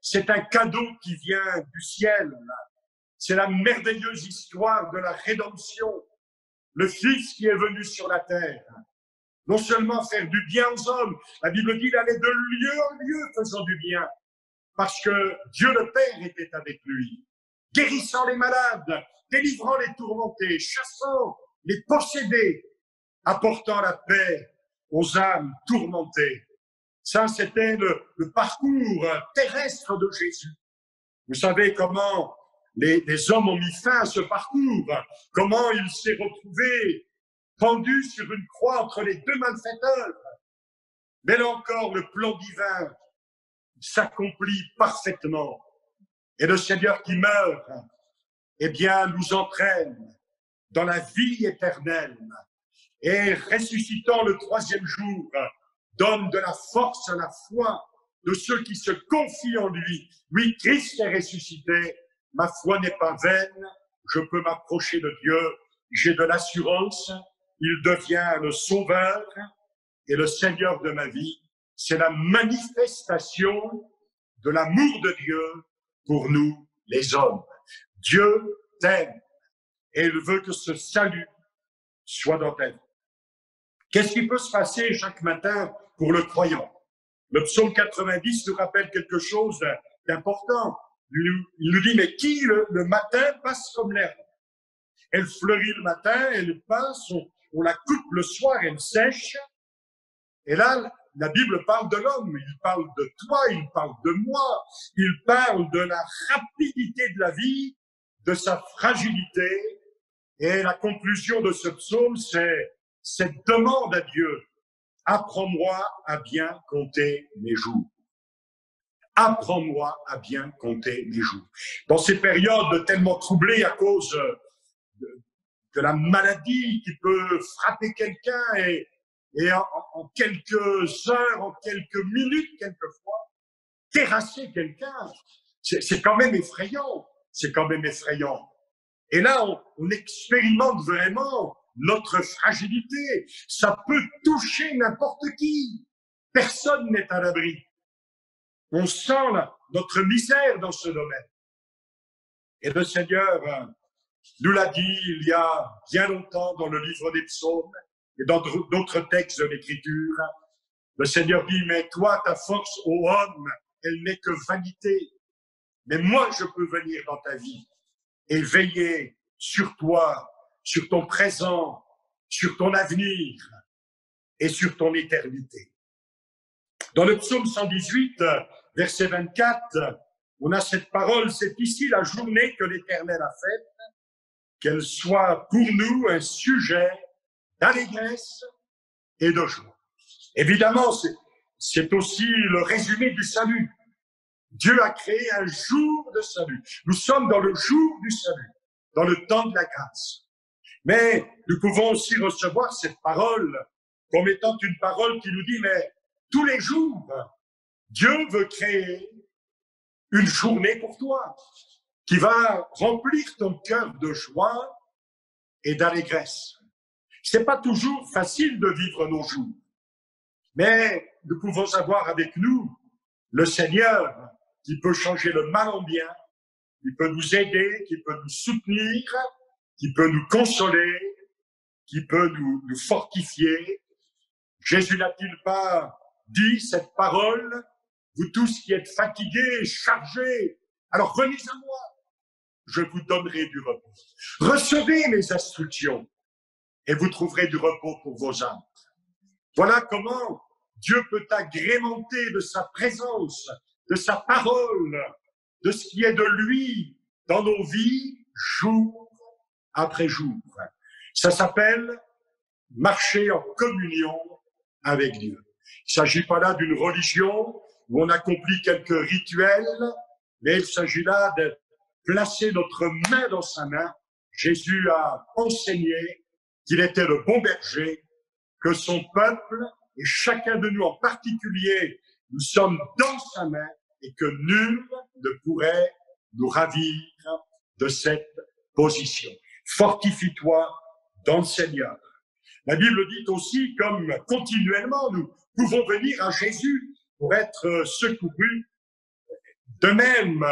C'est un cadeau qui vient du ciel. C'est la merveilleuse histoire de la rédemption. Le Fils qui est venu sur la terre, non seulement faire du bien aux hommes, la Bible dit qu'il allait de lieu en lieu faisant du bien, parce que Dieu le Père était avec lui, guérissant les malades, délivrant les tourmentés, chassant les possédés, apportant la paix aux âmes tourmentées. Ça, c'était le parcours terrestre de Jésus. Vous savez comment les hommes ont mis fin à ce parcours, comment il s'est retrouvé pendu sur une croix entre les deux malfaiteurs. Mais là encore, le plan divin s'accomplit parfaitement. Et le Seigneur qui meurt, eh bien, nous entraîne dans la vie éternelle. Et ressuscitant le troisième jour, donne de la force à la foi de ceux qui se confient en lui. Oui, Christ est ressuscité, ma foi n'est pas vaine, je peux m'approcher de Dieu, j'ai de l'assurance, il devient le Sauveur et le Seigneur de ma vie. C'est la manifestation de l'amour de Dieu pour nous, les hommes. Dieu t'aime et il veut que ce salut soit dans ta vie. Qu'est-ce qui peut se passer chaque matin pour le croyant? Le psaume 90 nous rappelle quelque chose d'important. Il nous dit, mais qui le matin passe comme l'herbe? Elle fleurit le matin, elle passe, on la coupe le soir, elle sèche. Et là, la Bible parle de l'homme, il parle de toi, il parle de moi, il parle de la rapidité de la vie, de sa fragilité. Et la conclusion de ce psaume, c'est cette demande à Dieu. Apprends-moi à bien compter mes jours. Apprends-moi à bien compter mes jours. Dans ces périodes tellement troublées à cause de la maladie qui peut frapper quelqu'un et en quelques heures, en quelques minutes, quelquefois, terrasser quelqu'un, c'est quand même effrayant. C'est quand même effrayant. Et là, on expérimente vraiment notre fragilité. Ça peut toucher n'importe qui. Personne n'est à l'abri. On sent notre misère dans ce domaine. Et le Seigneur nous l'a dit il y a bien longtemps dans le livre des psaumes et dans d'autres textes de l'Écriture. Le Seigneur dit, mais toi, ta force, ô homme, elle n'est que vanité. Mais moi, je peux venir dans ta vie et veiller sur toi, sur ton présent, sur ton avenir et sur ton éternité. Dans le psaume 118, verset 24, on a cette parole, c'est ici la journée que l'Éternel a faite, qu'elle soit pour nous un sujet d'allégresse et de joie. Évidemment, c'est aussi le résumé du salut. Dieu a créé un jour de salut. Nous sommes dans le jour du salut, dans le temps de la grâce. Mais nous pouvons aussi recevoir cette parole comme étant une parole qui nous dit, mais tous les jours, Dieu veut créer une journée pour toi qui va remplir ton cœur de joie et d'allégresse. C'est pas toujours facile de vivre nos jours, mais nous pouvons avoir avec nous le Seigneur qui peut changer le mal en bien, qui peut nous aider, qui peut nous soutenir, qui peut nous consoler, qui peut nous fortifier. Jésus n'a-t-il pas dit cette parole, vous tous qui êtes fatigués, chargés, alors venez à moi, je vous donnerai du repos. Recevez mes instructions et vous trouverez du repos pour vos âmes. Voilà comment Dieu peut agrémenter de sa présence, de sa parole, de ce qui est de lui dans nos vies, jour après jour. Ça s'appelle marcher en communion avec Dieu. Il ne s'agit pas là d'une religion où on accomplit quelques rituels, mais il s'agit là de placer notre main dans sa main. Jésus a enseigné qu'il était le bon berger, que son peuple, et chacun de nous en particulier, nous sommes dans sa main et que nul ne pourrait nous ravir de cette position. Fortifie-toi dans le Seigneur. La Bible dit aussi, comme continuellement nous pouvons venir à Jésus pour être secourus. De même,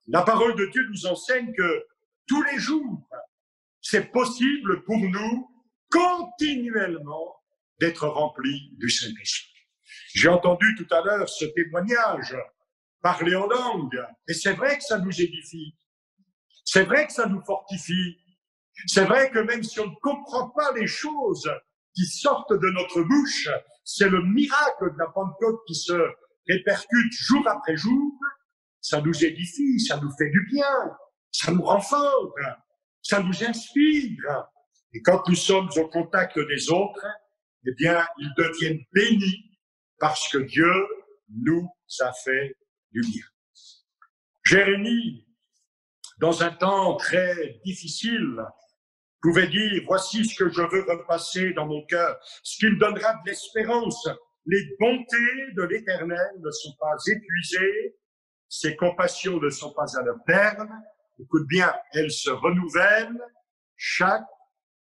la parole de Dieu nous enseigne que tous les jours, c'est possible pour nous continuellement d'être remplis du Saint-Esprit. J'ai entendu tout à l'heure ce témoignage, parler en langue, et c'est vrai que ça nous édifie, c'est vrai que ça nous fortifie, c'est vrai que même si on ne comprend pas les choses qui sortent de notre bouche, c'est le miracle de la Pentecôte qui se répercute jour après jour, ça nous édifie, ça nous fait du bien, ça nous rend fort, ça nous inspire. Et quand nous sommes au contact des autres, eh bien, ils deviennent bénis parce que Dieu nous a fait du bien. Jérémie, dans un temps très difficile, pouvait dire, voici ce que je veux repasser dans mon cœur, ce qui me donnera de l'espérance. Les bontés de l'Éternel ne sont pas épuisées, ses compassions ne sont pas à leur terme. Écoute bien, elles se renouvellent chaque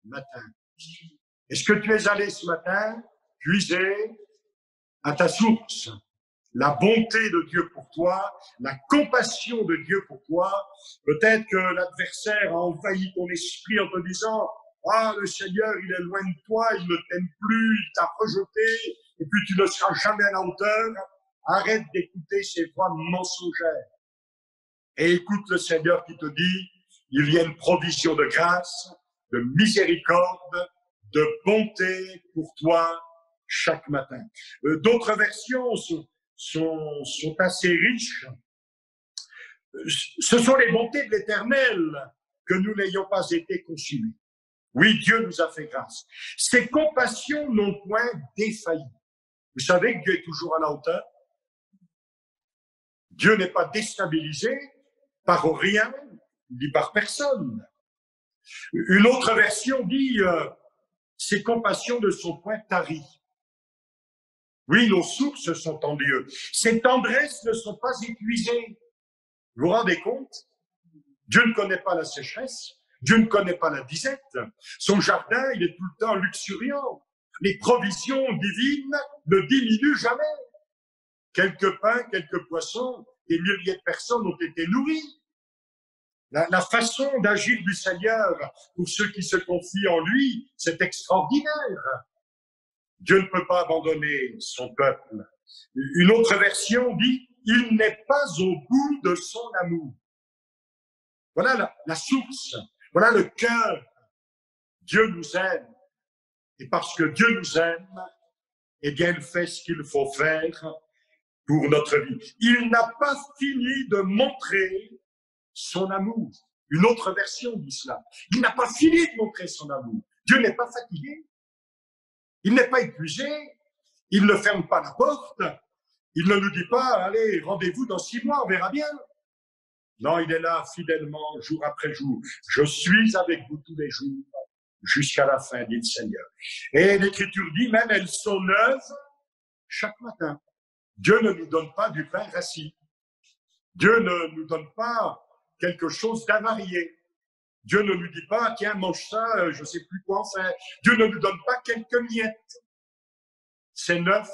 matin. Est-ce que tu es allé ce matin puiser à ta source la bonté de Dieu pour toi, la compassion de Dieu pour toi? Peut-être que l'adversaire a envahi ton esprit en te disant « Ah, le Seigneur, il est loin de toi, il ne t'aime plus, il t'a rejeté, et puis tu ne seras jamais à la hauteur. » Arrête d'écouter ces voix mensongères. Et écoute le Seigneur qui te dit « Il y a une provision de grâce, de miséricorde, de bonté pour toi chaque matin. » D'autres versions sont assez riches. Ce sont les bontés de l'Éternel que nous n'ayons pas été consumés. Oui, Dieu nous a fait grâce. Ses compassions n'ont point défailli. Vous savez que Dieu est toujours à la hauteur. Dieu n'est pas déstabilisé par rien, ni par personne. Une autre version dit ses compassions ne sont point taries. Oui, nos sources sont en Dieu. Ses tendresses ne sont pas épuisées. Vous vous rendez compte? Dieu ne connaît pas la sécheresse. Dieu ne connaît pas la disette. Son jardin, il est tout le temps luxuriant. Les provisions divines ne diminuent jamais. Quelques pains, quelques poissons, des milliers de personnes ont été nourries. La façon d'agir du Seigneur pour ceux qui se confient en lui, c'est extraordinaire. Dieu ne peut pas abandonner son peuple. Une autre version dit, il n'est pas au bout de son amour. Voilà la source, voilà le cœur. Dieu nous aime. Et parce que Dieu nous aime, eh bien, il fait ce qu'il faut faire pour notre vie. Il n'a pas fini de montrer son amour. Une autre version dit cela. Il n'a pas fini de montrer son amour. Dieu n'est pas fatigué. Il n'est pas épuisé. Il ne ferme pas la porte. Il ne nous dit pas, allez, rendez-vous dans 6 mois, on verra bien. Non, il est là fidèlement, jour après jour. Je suis avec vous tous les jours, jusqu'à la fin, dit le Seigneur. Et l'Écriture dit même, elles sont neuves chaque matin. Dieu ne nous donne pas du pain rassis. Dieu ne nous donne pas quelque chose d'avarié. Dieu ne nous dit pas, tiens, mange ça, je ne sais plus quoi en faire. Dieu ne nous donne pas quelques miettes. C'est neuf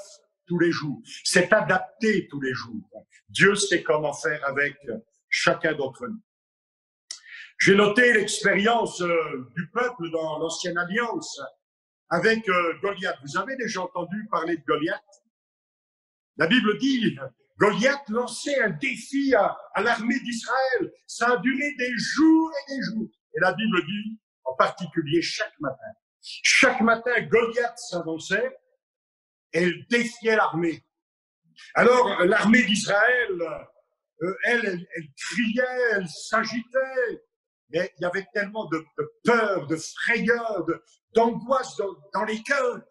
tous les jours. C'est adapté tous les jours. Dieu sait comment faire avec chacun d'entre nous. J'ai noté l'expérience du peuple dans l'Ancienne Alliance avec Goliath. Vous avez déjà entendu parler de Goliath? La Bible dit, Goliath lançait un défi à l'armée d'Israël. Ça a duré des jours et des jours. Et la Bible dit, en particulier chaque matin. Chaque matin, Goliath s'avançait et il défiait l'armée. Alors, l'armée d'Israël, elle criait, elle s'agitait. Mais il y avait tellement de peur, de frayeur, d'angoisse dans les cœurs.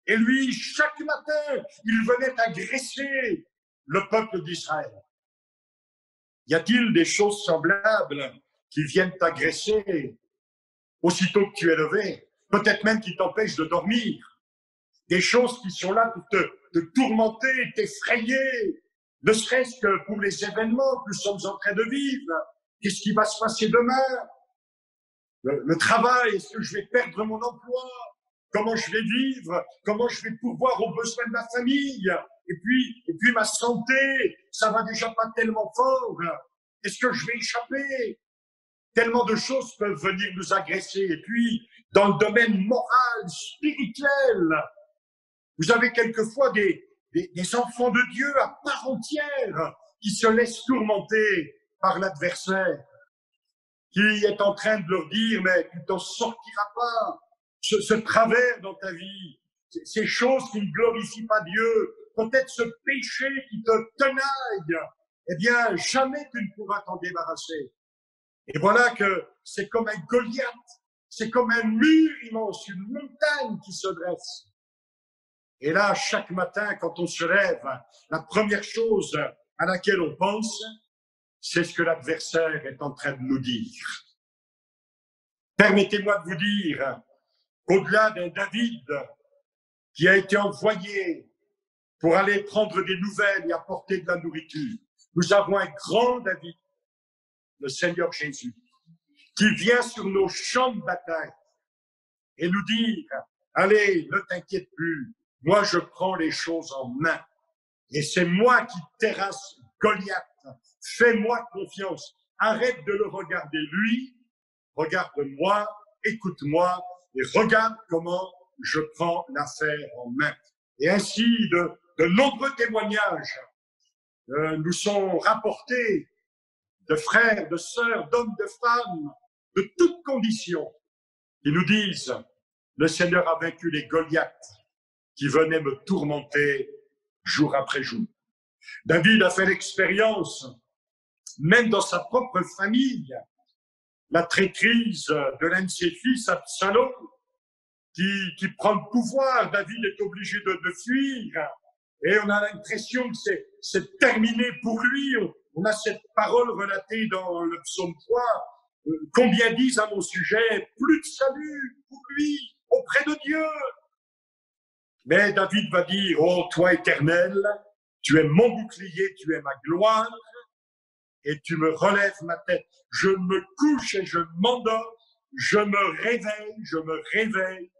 Et lui, chaque matin, il venait agresser le peuple d'Israël. Y a-t-il des choses semblables qui viennent t'agresser aussitôt que tu es levé? Peut-être même qui t'empêchent de dormir. Des choses qui sont là pour te tourmenter, t'effrayer, ne serait-ce que pour les événements que nous sommes en train de vivre. Qu'est-ce qui va se passer demain? Le travail, est-ce que je vais perdre mon emploi? Comment je vais vivre? Comment je vais pourvoir aux besoins de ma famille? Et puis ma santé, ça va déjà pas tellement fort. Est-ce que je vais échapper? Tellement de choses peuvent venir nous agresser. Et puis, dans le domaine moral, spirituel, vous avez quelquefois des enfants de Dieu à part entière qui se laissent tourmenter par l'adversaire, qui est en train de leur dire, mais tu t'en sortiras pas, ce travers dans ta vie, ces choses qui ne glorifient pas Dieu, peut-être ce péché qui te tenaille, eh bien, jamais tu ne pourras t'en débarrasser. Et voilà que c'est comme un Goliath, c'est comme un mur immense, une montagne qui se dresse. Et là, chaque matin, quand on se lève, la première chose à laquelle on pense, c'est ce que l'adversaire est en train de nous dire. Permettez-moi de vous dire qu'au-delà d'un David qui a été envoyé pour aller prendre des nouvelles et apporter de la nourriture, nous avons un grand David, le Seigneur Jésus, qui vient sur nos champs de bataille et nous dire, allez, ne t'inquiète plus, moi je prends les choses en main et c'est moi qui terrasse Goliath. Fais-moi confiance. Arrête de le regarder lui. Regarde-moi, écoute-moi et regarde comment je prends l'affaire en main. Et ainsi, de nombreux témoignages nous sont rapportés de frères, de sœurs, d'hommes, de femmes, de toutes conditions, qui nous disent, le Seigneur a vaincu les Goliaths qui venaient me tourmenter jour après jour. David a fait l'expérience, même dans sa propre famille, la traîtrise de l'un de ses fils, Absalom, qui prend le pouvoir. David est obligé de fuir. Et on a l'impression que c'est terminé pour lui. On a cette parole relatée dans le psaume 3. Combien disent à mon sujet, plus de salut pour lui auprès de Dieu. Mais David va dire, oh toi Éternel, tu es mon bouclier, tu es ma gloire, et tu me relèves ma tête. Je me couche et je m'endors, je me réveille,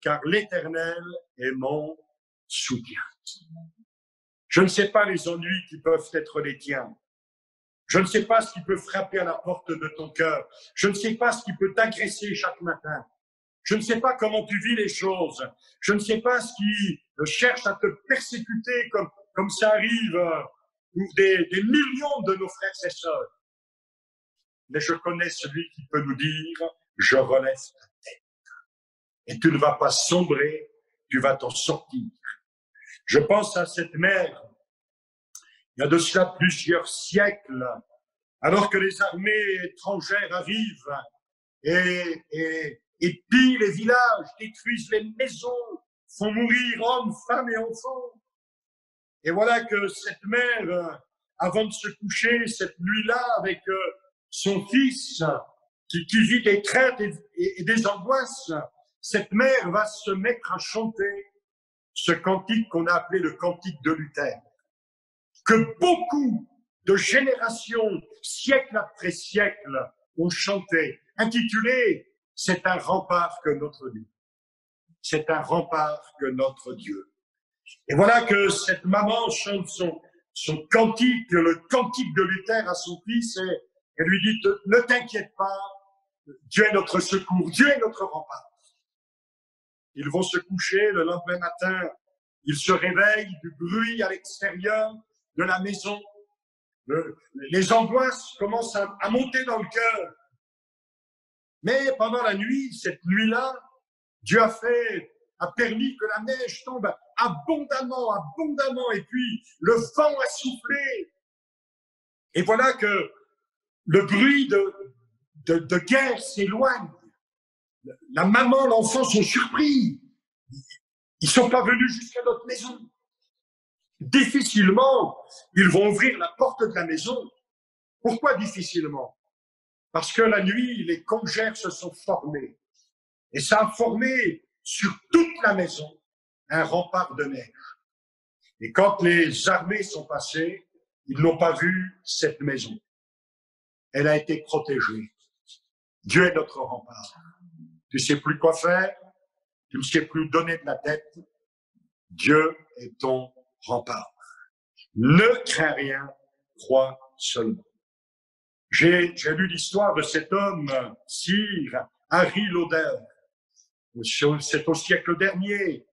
car l'Éternel est mon soutien. Je ne sais pas les ennuis qui peuvent être les tiens. Je ne sais pas ce qui peut frapper à la porte de ton cœur. Je ne sais pas ce qui peut t'agresser chaque matin. Je ne sais pas comment tu vis les choses. Je ne sais pas ce qui cherche à te persécuter comme ça arrive pour des millions de nos frères et sœurs. Mais je connais celui qui peut nous dire, je relève ta tête. Et tu ne vas pas sombrer, tu vas t'en sortir. Je pense à cette mère, il y a de cela plusieurs siècles, alors que les armées étrangères arrivent et pillent les villages, détruisent les maisons, font mourir hommes, femmes et enfants. Et voilà que cette mère, avant de se coucher cette nuit-là avec son fils, qui vit des craintes et des angoisses, cette mère va se mettre à chanter ce cantique qu'on a appelé le cantique de Luther, que beaucoup de générations, siècle après siècle, ont chanté, intitulé « C'est un rempart que notre Dieu ». C'est un rempart que notre Dieu. Et voilà que cette maman chante son cantique, le cantique de Luther à son fils, et elle lui dit « Ne t'inquiète pas, Dieu est notre secours, Dieu est notre rempart ». Ils vont se coucher le lendemain matin, ils se réveillent du bruit à l'extérieur de la maison. Les angoisses commencent à monter dans le cœur. Mais pendant la nuit, cette nuit-là, Dieu a permis que la neige tombe abondamment, et puis le vent a soufflé. Et voilà que le bruit de guerre s'éloigne. La maman, l'enfant sont surpris. Ils sont pas venus jusqu'à notre maison. Difficilement, ils vont ouvrir la porte de la maison. Pourquoi difficilement? Parce que la nuit, les congères se sont formés. Et ça a formé sur toute la maison un rempart de neige. Et quand les armées sont passées, ils n'ont pas vu cette maison. Elle a été protégée. Dieu est notre rempart. Tu sais plus quoi faire, tu ne sais plus donner de la tête. Dieu est ton rempart. Ne crains rien, crois seulement. J'ai lu l'histoire de cet homme, Sir Harry Lauder. C'est au siècle dernier.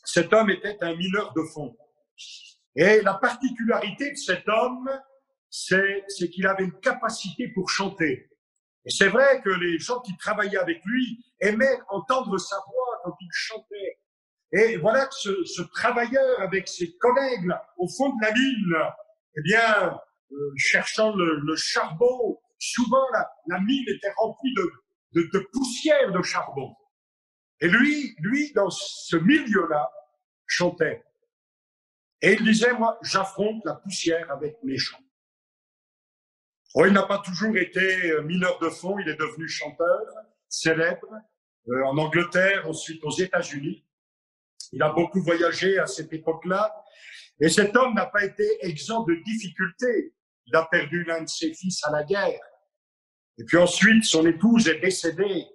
Cet homme était un mineur de fond. Et la particularité de cet homme, c'est qu'il avait une capacité pour chanter. Et c'est vrai que les gens qui travaillaient avec lui aimaient entendre sa voix quand il chantait. Et voilà que ce travailleur, avec ses collègues là, au fond de la mine, eh bien, cherchant le charbon, souvent la mine était remplie de poussière de charbon. Et lui, dans ce milieu-là, chantait. Et il disait, moi, j'affronte la poussière avec mes chants. Oh, il n'a pas toujours été mineur de fond, il est devenu chanteur, célèbre, en Angleterre, ensuite aux États-Unis. Il a beaucoup voyagé à cette époque-là. Et cet homme n'a pas été exempt de difficultés. Il a perdu l'un de ses fils à la guerre. Et puis ensuite, son épouse est décédée.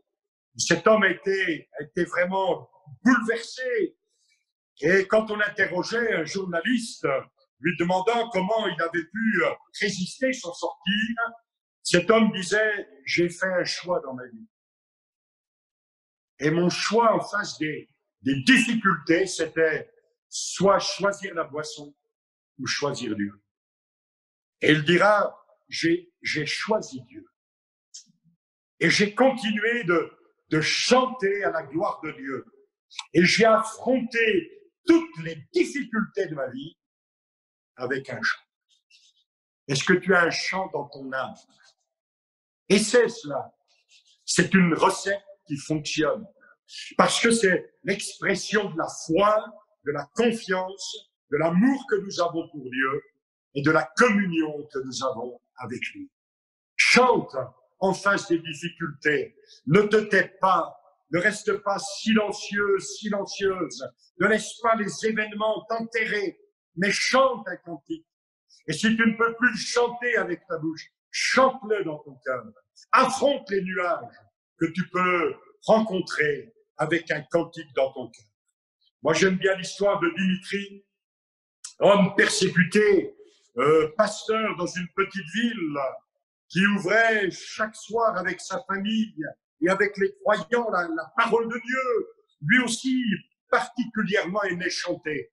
Cet homme a été vraiment bouleversé. Et quand on interrogeait un journaliste, lui demandant comment il avait pu résister, s'en sortir, cet homme disait « J'ai fait un choix dans ma vie. Et mon choix en face des difficultés, c'était soit choisir la boisson ou choisir Dieu. » Et il dira « J'ai choisi Dieu. Et j'ai continué de chanter à la gloire de Dieu. Et j'ai affronté toutes les difficultés de ma vie avec un chant. » Est-ce que tu as un chant dans ton âme? Et c'est cela. C'est une recette qui fonctionne. Parce que c'est l'expression de la foi, de la confiance, de l'amour que nous avons pour Dieu et de la communion que nous avons avec lui. Chante en face des difficultés. Ne te tais pas. Ne reste pas silencieuse. Ne laisse pas les événements t'enterrer, mais chante un cantique. Et si tu ne peux plus le chanter avec ta bouche, chante-le dans ton cœur. Affronte les nuages que tu peux rencontrer avec un cantique dans ton cœur. Moi, j'aime bien l'histoire de Dimitri, homme persécuté pasteur dans une petite ville qui ouvrait chaque soir avec sa famille et avec les croyants la parole de Dieu. Lui aussi, particulièrement aimait chanter.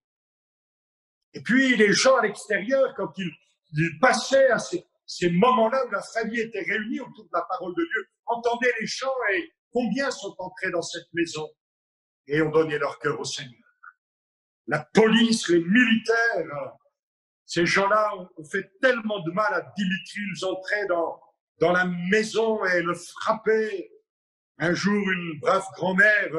Et puis, les gens à l'extérieur, quand ils passaient à ces moments-là où la famille était réunie autour de la parole de Dieu, entendaient les chants et combien sont entrés dans cette maison et ont donné leur cœur au Seigneur. La police, les militaires, ces gens-là ont fait tellement de mal à Dimitri. Ils entraient dans la maison et le frappaient. Un jour, une brave grand-mère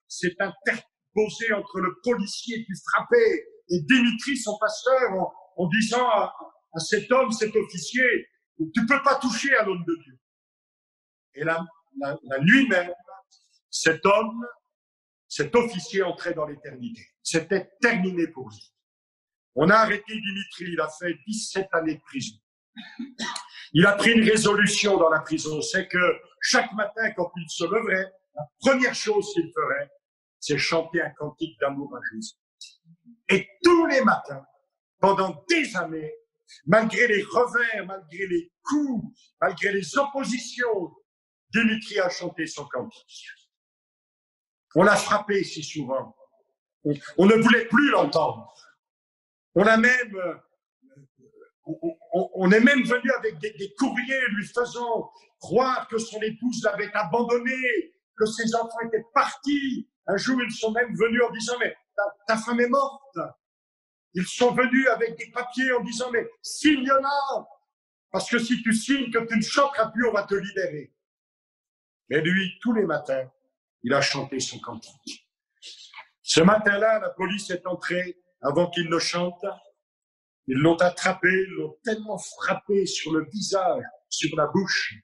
s'est interposée entre le policier qui frappait et Dimitri, son pasteur, en disant à cet homme, cet officier, tu peux pas toucher à l'homme de Dieu. Et la nuit même, cet homme, cet officier entrait dans l'éternité. C'était terminé pour lui. On a arrêté Dimitri, il a fait 17 années de prison. Il a pris une résolution dans la prison, c'est que chaque matin, quand il se leverait, la première chose qu'il ferait, c'est chanter un cantique d'amour à Jésus. Et tous les matins, pendant des années, malgré les revers, malgré les coups, malgré les oppositions, Dimitri a chanté son cantique. On l'a frappé si souvent. On ne voulait plus l'entendre. On est même venu avec des courriers lui faisant croire que son épouse l'avait abandonné, que ses enfants étaient partis. Un jour, ils sont même venus en disant, mais ta femme est morte. Ils sont venus avec des papiers en disant, mais signe-la, parce que si tu signes que tu ne chanteras plus, on va te libérer. Mais lui, tous les matins, il a chanté son cantique. Ce matin-là, la police est entrée avant qu'il ne chante. Ils l'ont attrapé, ils l'ont tellement frappé sur le visage, sur la bouche,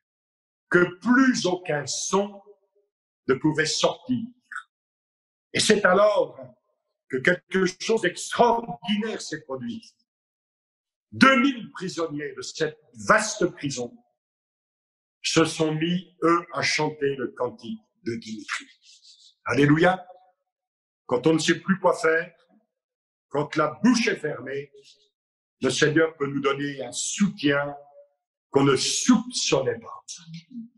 que plus aucun son ne pouvait sortir. Et c'est alors que quelque chose d'extraordinaire s'est produit. 2000 prisonniers de cette vaste prison se sont mis, eux, à chanter le cantique de Dimitri. Alléluia! Quand on ne sait plus quoi faire, quand la bouche est fermée, le Seigneur peut nous donner un soutien qu'on ne soupçonnait pas.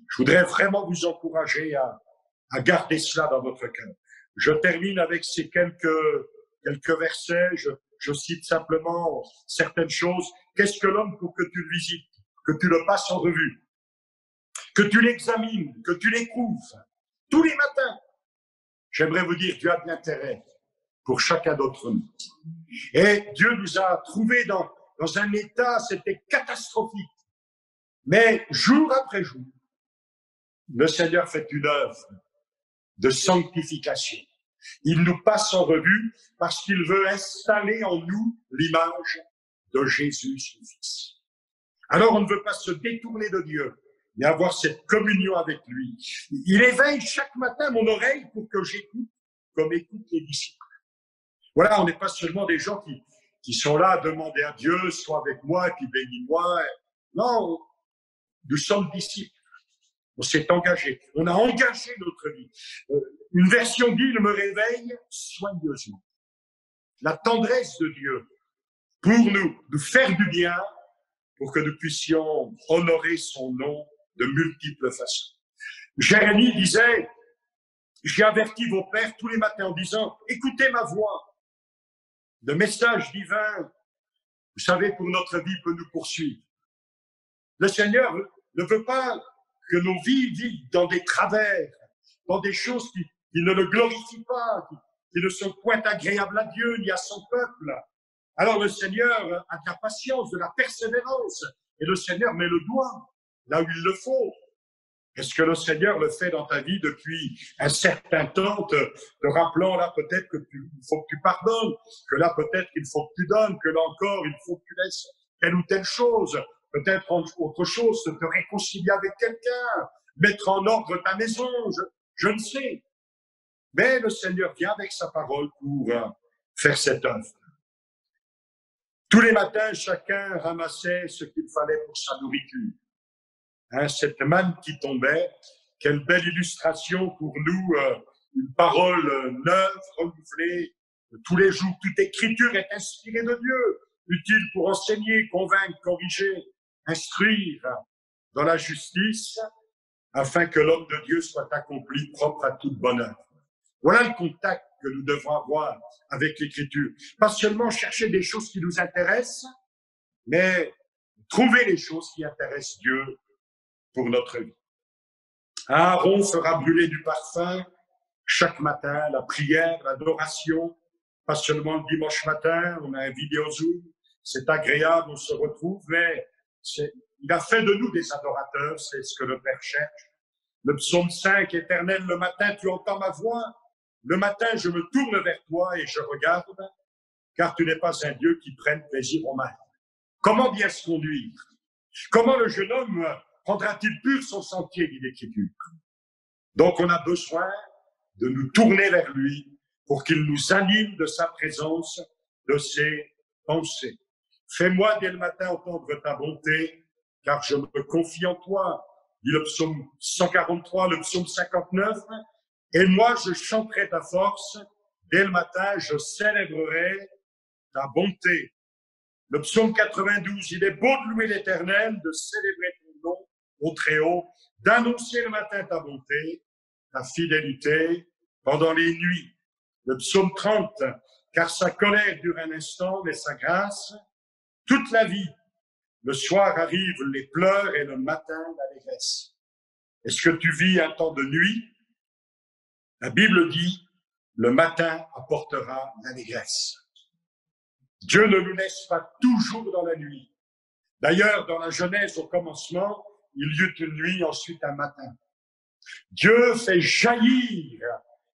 Je voudrais vraiment vous encourager à garder cela dans votre cœur. Je termine avec ces quelques versets. Je cite simplement certaines choses. Qu'est-ce que l'homme pour que tu le visites, que tu le passes en revue, que tu l'examines, que tu l'éprouves tous les matins? J'aimerais vous dire, Dieu a de l'intérêt pour chacun d'entre nous. Et Dieu nous a trouvés dans un état, c'était catastrophique. Mais jour après jour, le Seigneur fait une œuvre de sanctification. Il nous passe en revue parce qu'il veut installer en nous l'image de Jésus, son Fils. Alors on ne veut pas se détourner de Dieu, mais avoir cette communion avec lui. Il éveille chaque matin mon oreille pour que j'écoute comme écoutent les disciples. Voilà, on n'est pas seulement des gens qui sont là à demander à Dieu, sois avec moi et puis bénis-moi. Non, nous sommes disciples. On s'est engagé. On a engagé notre vie. Une version dit, il me réveille soigneusement. La tendresse de Dieu pour nous faire du bien, pour que nous puissions honorer son nom de multiples façons. Jérémie disait, j'ai averti vos pères tous les matins en disant, écoutez ma voix. Le message divin, vous savez, pour notre vie peut nous poursuivre. Le Seigneur ne veut pas que nos vies vivent dans des travers, dans des choses qui ne le glorifient pas, qui ne sont point agréables à Dieu ni à son peuple. Alors le Seigneur a de la patience, de la persévérance, et le Seigneur met le doigt là où il le faut. Est-ce que le Seigneur le fait dans ta vie depuis un certain temps, te rappelant là peut-être il faut que tu pardonnes, que là peut-être qu'il faut que tu donnes, que là encore il faut que tu laisses telle ou telle chose, peut-être autre chose, te réconcilier avec quelqu'un, mettre en ordre ta maison, je ne sais. Mais le Seigneur vient avec sa parole pour faire cette œuvre. Tous les matins, chacun ramassait ce qu'il fallait pour sa nourriture. Cette manne qui tombait, quelle belle illustration pour nous, une parole neuve, renouvelée tous les jours. Toute écriture est inspirée de Dieu utile pour enseigner, convaincre, corriger, instruire dans la justice, afin que l'homme de Dieu soit accompli propre à toute bonne œuvre. Voilà le contact que nous devons avoir avec l'Écriture. Pas seulement chercher des choses qui nous intéressent, mais trouver les choses qui intéressent Dieu pour notre vie. Aaron fera brûler du parfum chaque matin, la prière, l'adoration, pas seulement le dimanche matin, on a un vidéo Zoom, c'est agréable, on se retrouve, mais il a fait de nous des adorateurs, c'est ce que le Père cherche. Le psaume 5, Éternel, le matin tu entends ma voix, le matin je me tourne vers toi et je regarde, car tu n'es pas un Dieu qui prenne plaisir au mal. Comment bien se conduire? Comment le jeune homme prendra-t-il pur son sentier, dit l'Écriture? Donc on a besoin de nous tourner vers lui pour qu'il nous anime de sa présence, de ses pensées. Fais-moi dès le matin entendre ta bonté, car je me confie en toi, dit le psaume 143, le psaume 59. Et moi, je chanterai ta force, dès le matin, je célébrerai ta bonté. Le psaume 92, il est beau de louer l'Éternel, de célébrer ton nom au Très-Haut, d'annoncer le matin ta bonté, ta fidélité pendant les nuits. Le psaume 30, car sa colère dure un instant, mais sa grâce, toute la vie. Le soir arrivent les pleurs et le matin l'allégresse. Est-ce que tu vis un temps de nuit? La Bible dit, le matin apportera l'allégresse. Dieu ne nous laisse pas toujours dans la nuit. D'ailleurs, dans la Genèse, au commencement, il y eut une nuit, ensuite un matin. Dieu fait jaillir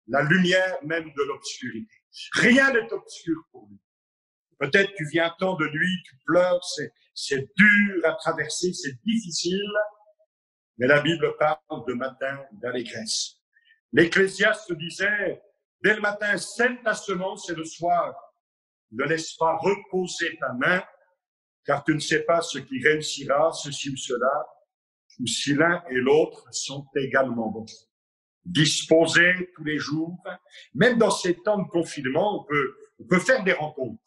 la lumière même de l'obscurité. Rien n'est obscur pour lui. Peut-être tu vis un temps de nuit, tu pleures, c'est dur à traverser, c'est difficile, mais la Bible parle de matin d'allégresse. L'Ecclésiaste disait, dès le matin, sème ta semence et le soir, ne laisse pas reposer ta main, car tu ne sais pas ce qui réussira, ceci ou cela, ou si l'un et l'autre sont également bons. Disposer tous les jours, même dans ces temps de confinement, on peut faire des rencontres.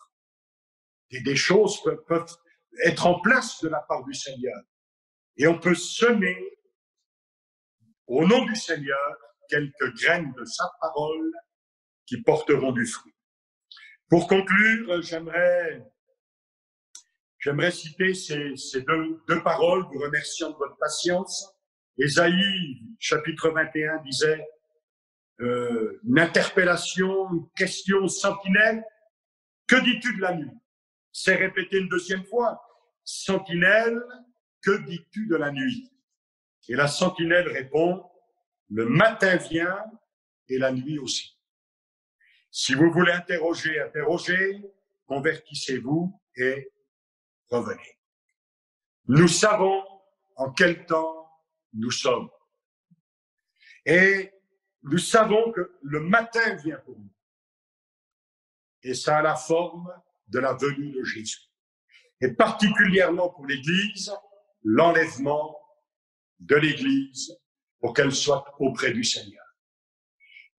Et des choses peuvent être en place de la part du Seigneur. Et on peut semer, au nom du Seigneur, quelques graines de sa parole qui porteront du fruit. Pour conclure, j'aimerais citer ces deux paroles, vous remerciant de votre patience. Ésaïe, chapitre 21, disait une interpellation, une question sentinelle. Que dis-tu de la nuit? C'est répété une deuxième fois. Sentinelle, que dis-tu de la nuit? Et la sentinelle répond, le matin vient et la nuit aussi. Si vous voulez interroger, convertissez-vous et revenez. Nous savons en quel temps nous sommes. Et nous savons que le matin vient pour nous. Et ça a la forme de la venue de Jésus. Et particulièrement pour l'Église, l'enlèvement de l'Église pour qu'elle soit auprès du Seigneur.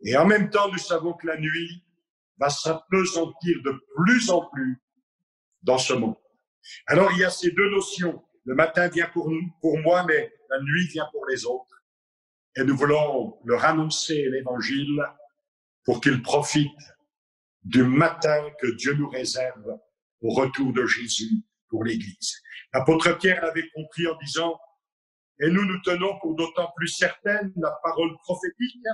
Et en même temps, nous savons que la nuit va s'appesantir de plus en plus dans ce monde. Alors, il y a ces deux notions. Le matin vient pour moi, mais la nuit vient pour les autres. Et nous voulons leur annoncer l'Évangile pour qu'ils profitent du matin que Dieu nous réserve au retour de Jésus pour l'Église. L'apôtre Pierre l'avait compris en disant « Et nous tenons pour d'autant plus certaine la parole prophétique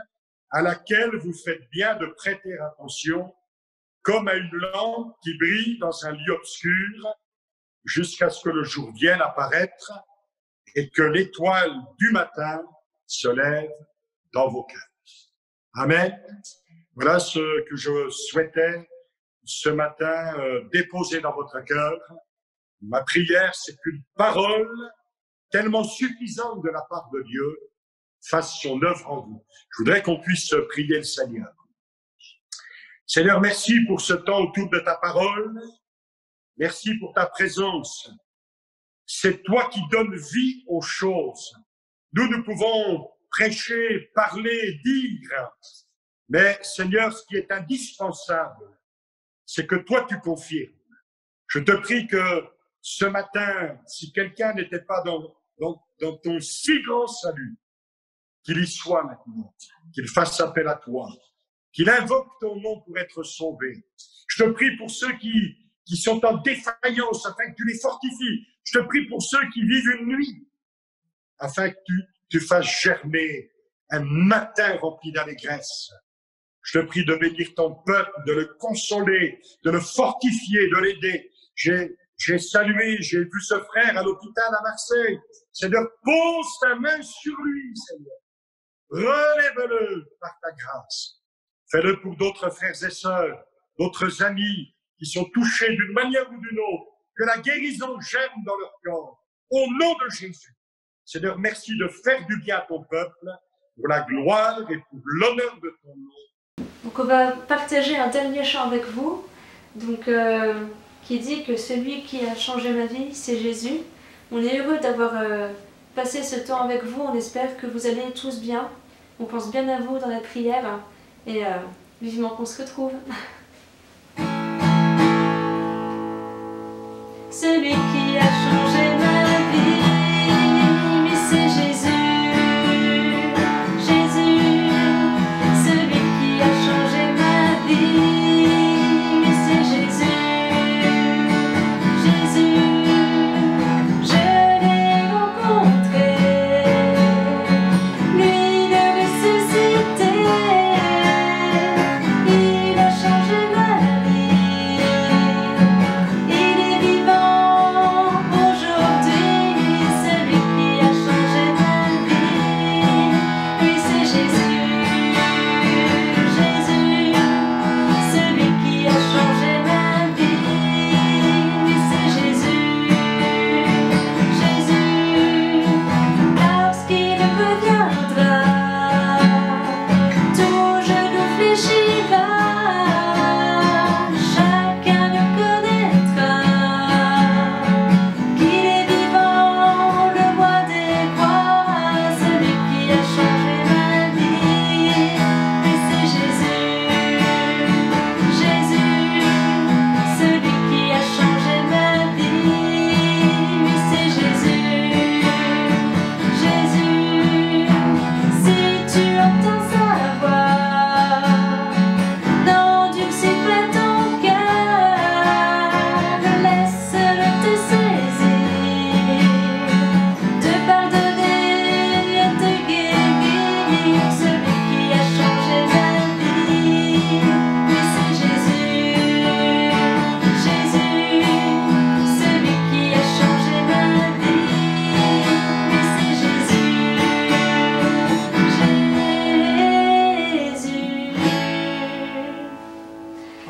à laquelle vous faites bien de prêter attention, comme à une lampe qui brille dans un lieu obscur, jusqu'à ce que le jour vienne apparaître et que l'étoile du matin se lève dans vos cœurs. » Amen. Voilà ce que je souhaitais ce matin déposer dans votre cœur. Ma prière, c'est qu'une parole tellement suffisante de la part de Dieu fasse son œuvre en vous. Je voudrais qu'on puisse prier le Seigneur. Seigneur, merci pour ce temps autour de ta parole. Merci pour ta présence. C'est toi qui donnes vie aux choses. Nous pouvons prêcher, parler, dire. Mais Seigneur, ce qui est indispensable, c'est que toi tu confirmes. Je te prie que ce matin, si quelqu'un n'était pas dans ton si grand salut, qu'il y soit maintenant, qu'il fasse appel à toi, qu'il invoque ton nom pour être sauvé. Je te prie pour ceux qui sont en défaillance, afin que tu les fortifies. Je te prie pour ceux qui vivent une nuit, afin que tu fasses germer un matin rempli d'allégresse. Je te prie de bénir ton peuple, de le consoler, de le fortifier, de l'aider. J'ai salué, j'ai vu ce frère à l'hôpital à Marseille. Seigneur, pose ta main sur lui, Seigneur. Relève-le par ta grâce. Fais-le pour d'autres frères et sœurs, d'autres amis qui sont touchés d'une manière ou d'une autre. Que la guérison germe dans leur corps. Au nom de Jésus. Seigneur, merci de faire du bien à ton peuple, pour la gloire et pour l'honneur de ton nom. Donc on va partager un dernier chant avec vous, donc, qui dit que celui qui a changé ma vie, c'est Jésus. On est heureux d'avoir passé ce temps avec vous, on espère que vous allez tous bien. On pense bien à vous dans la prière et vivement qu'on se retrouve. Celui qui a changé ma vie, oui c'est Jésus.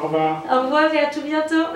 Au revoir. Au revoir et à tout bientôt.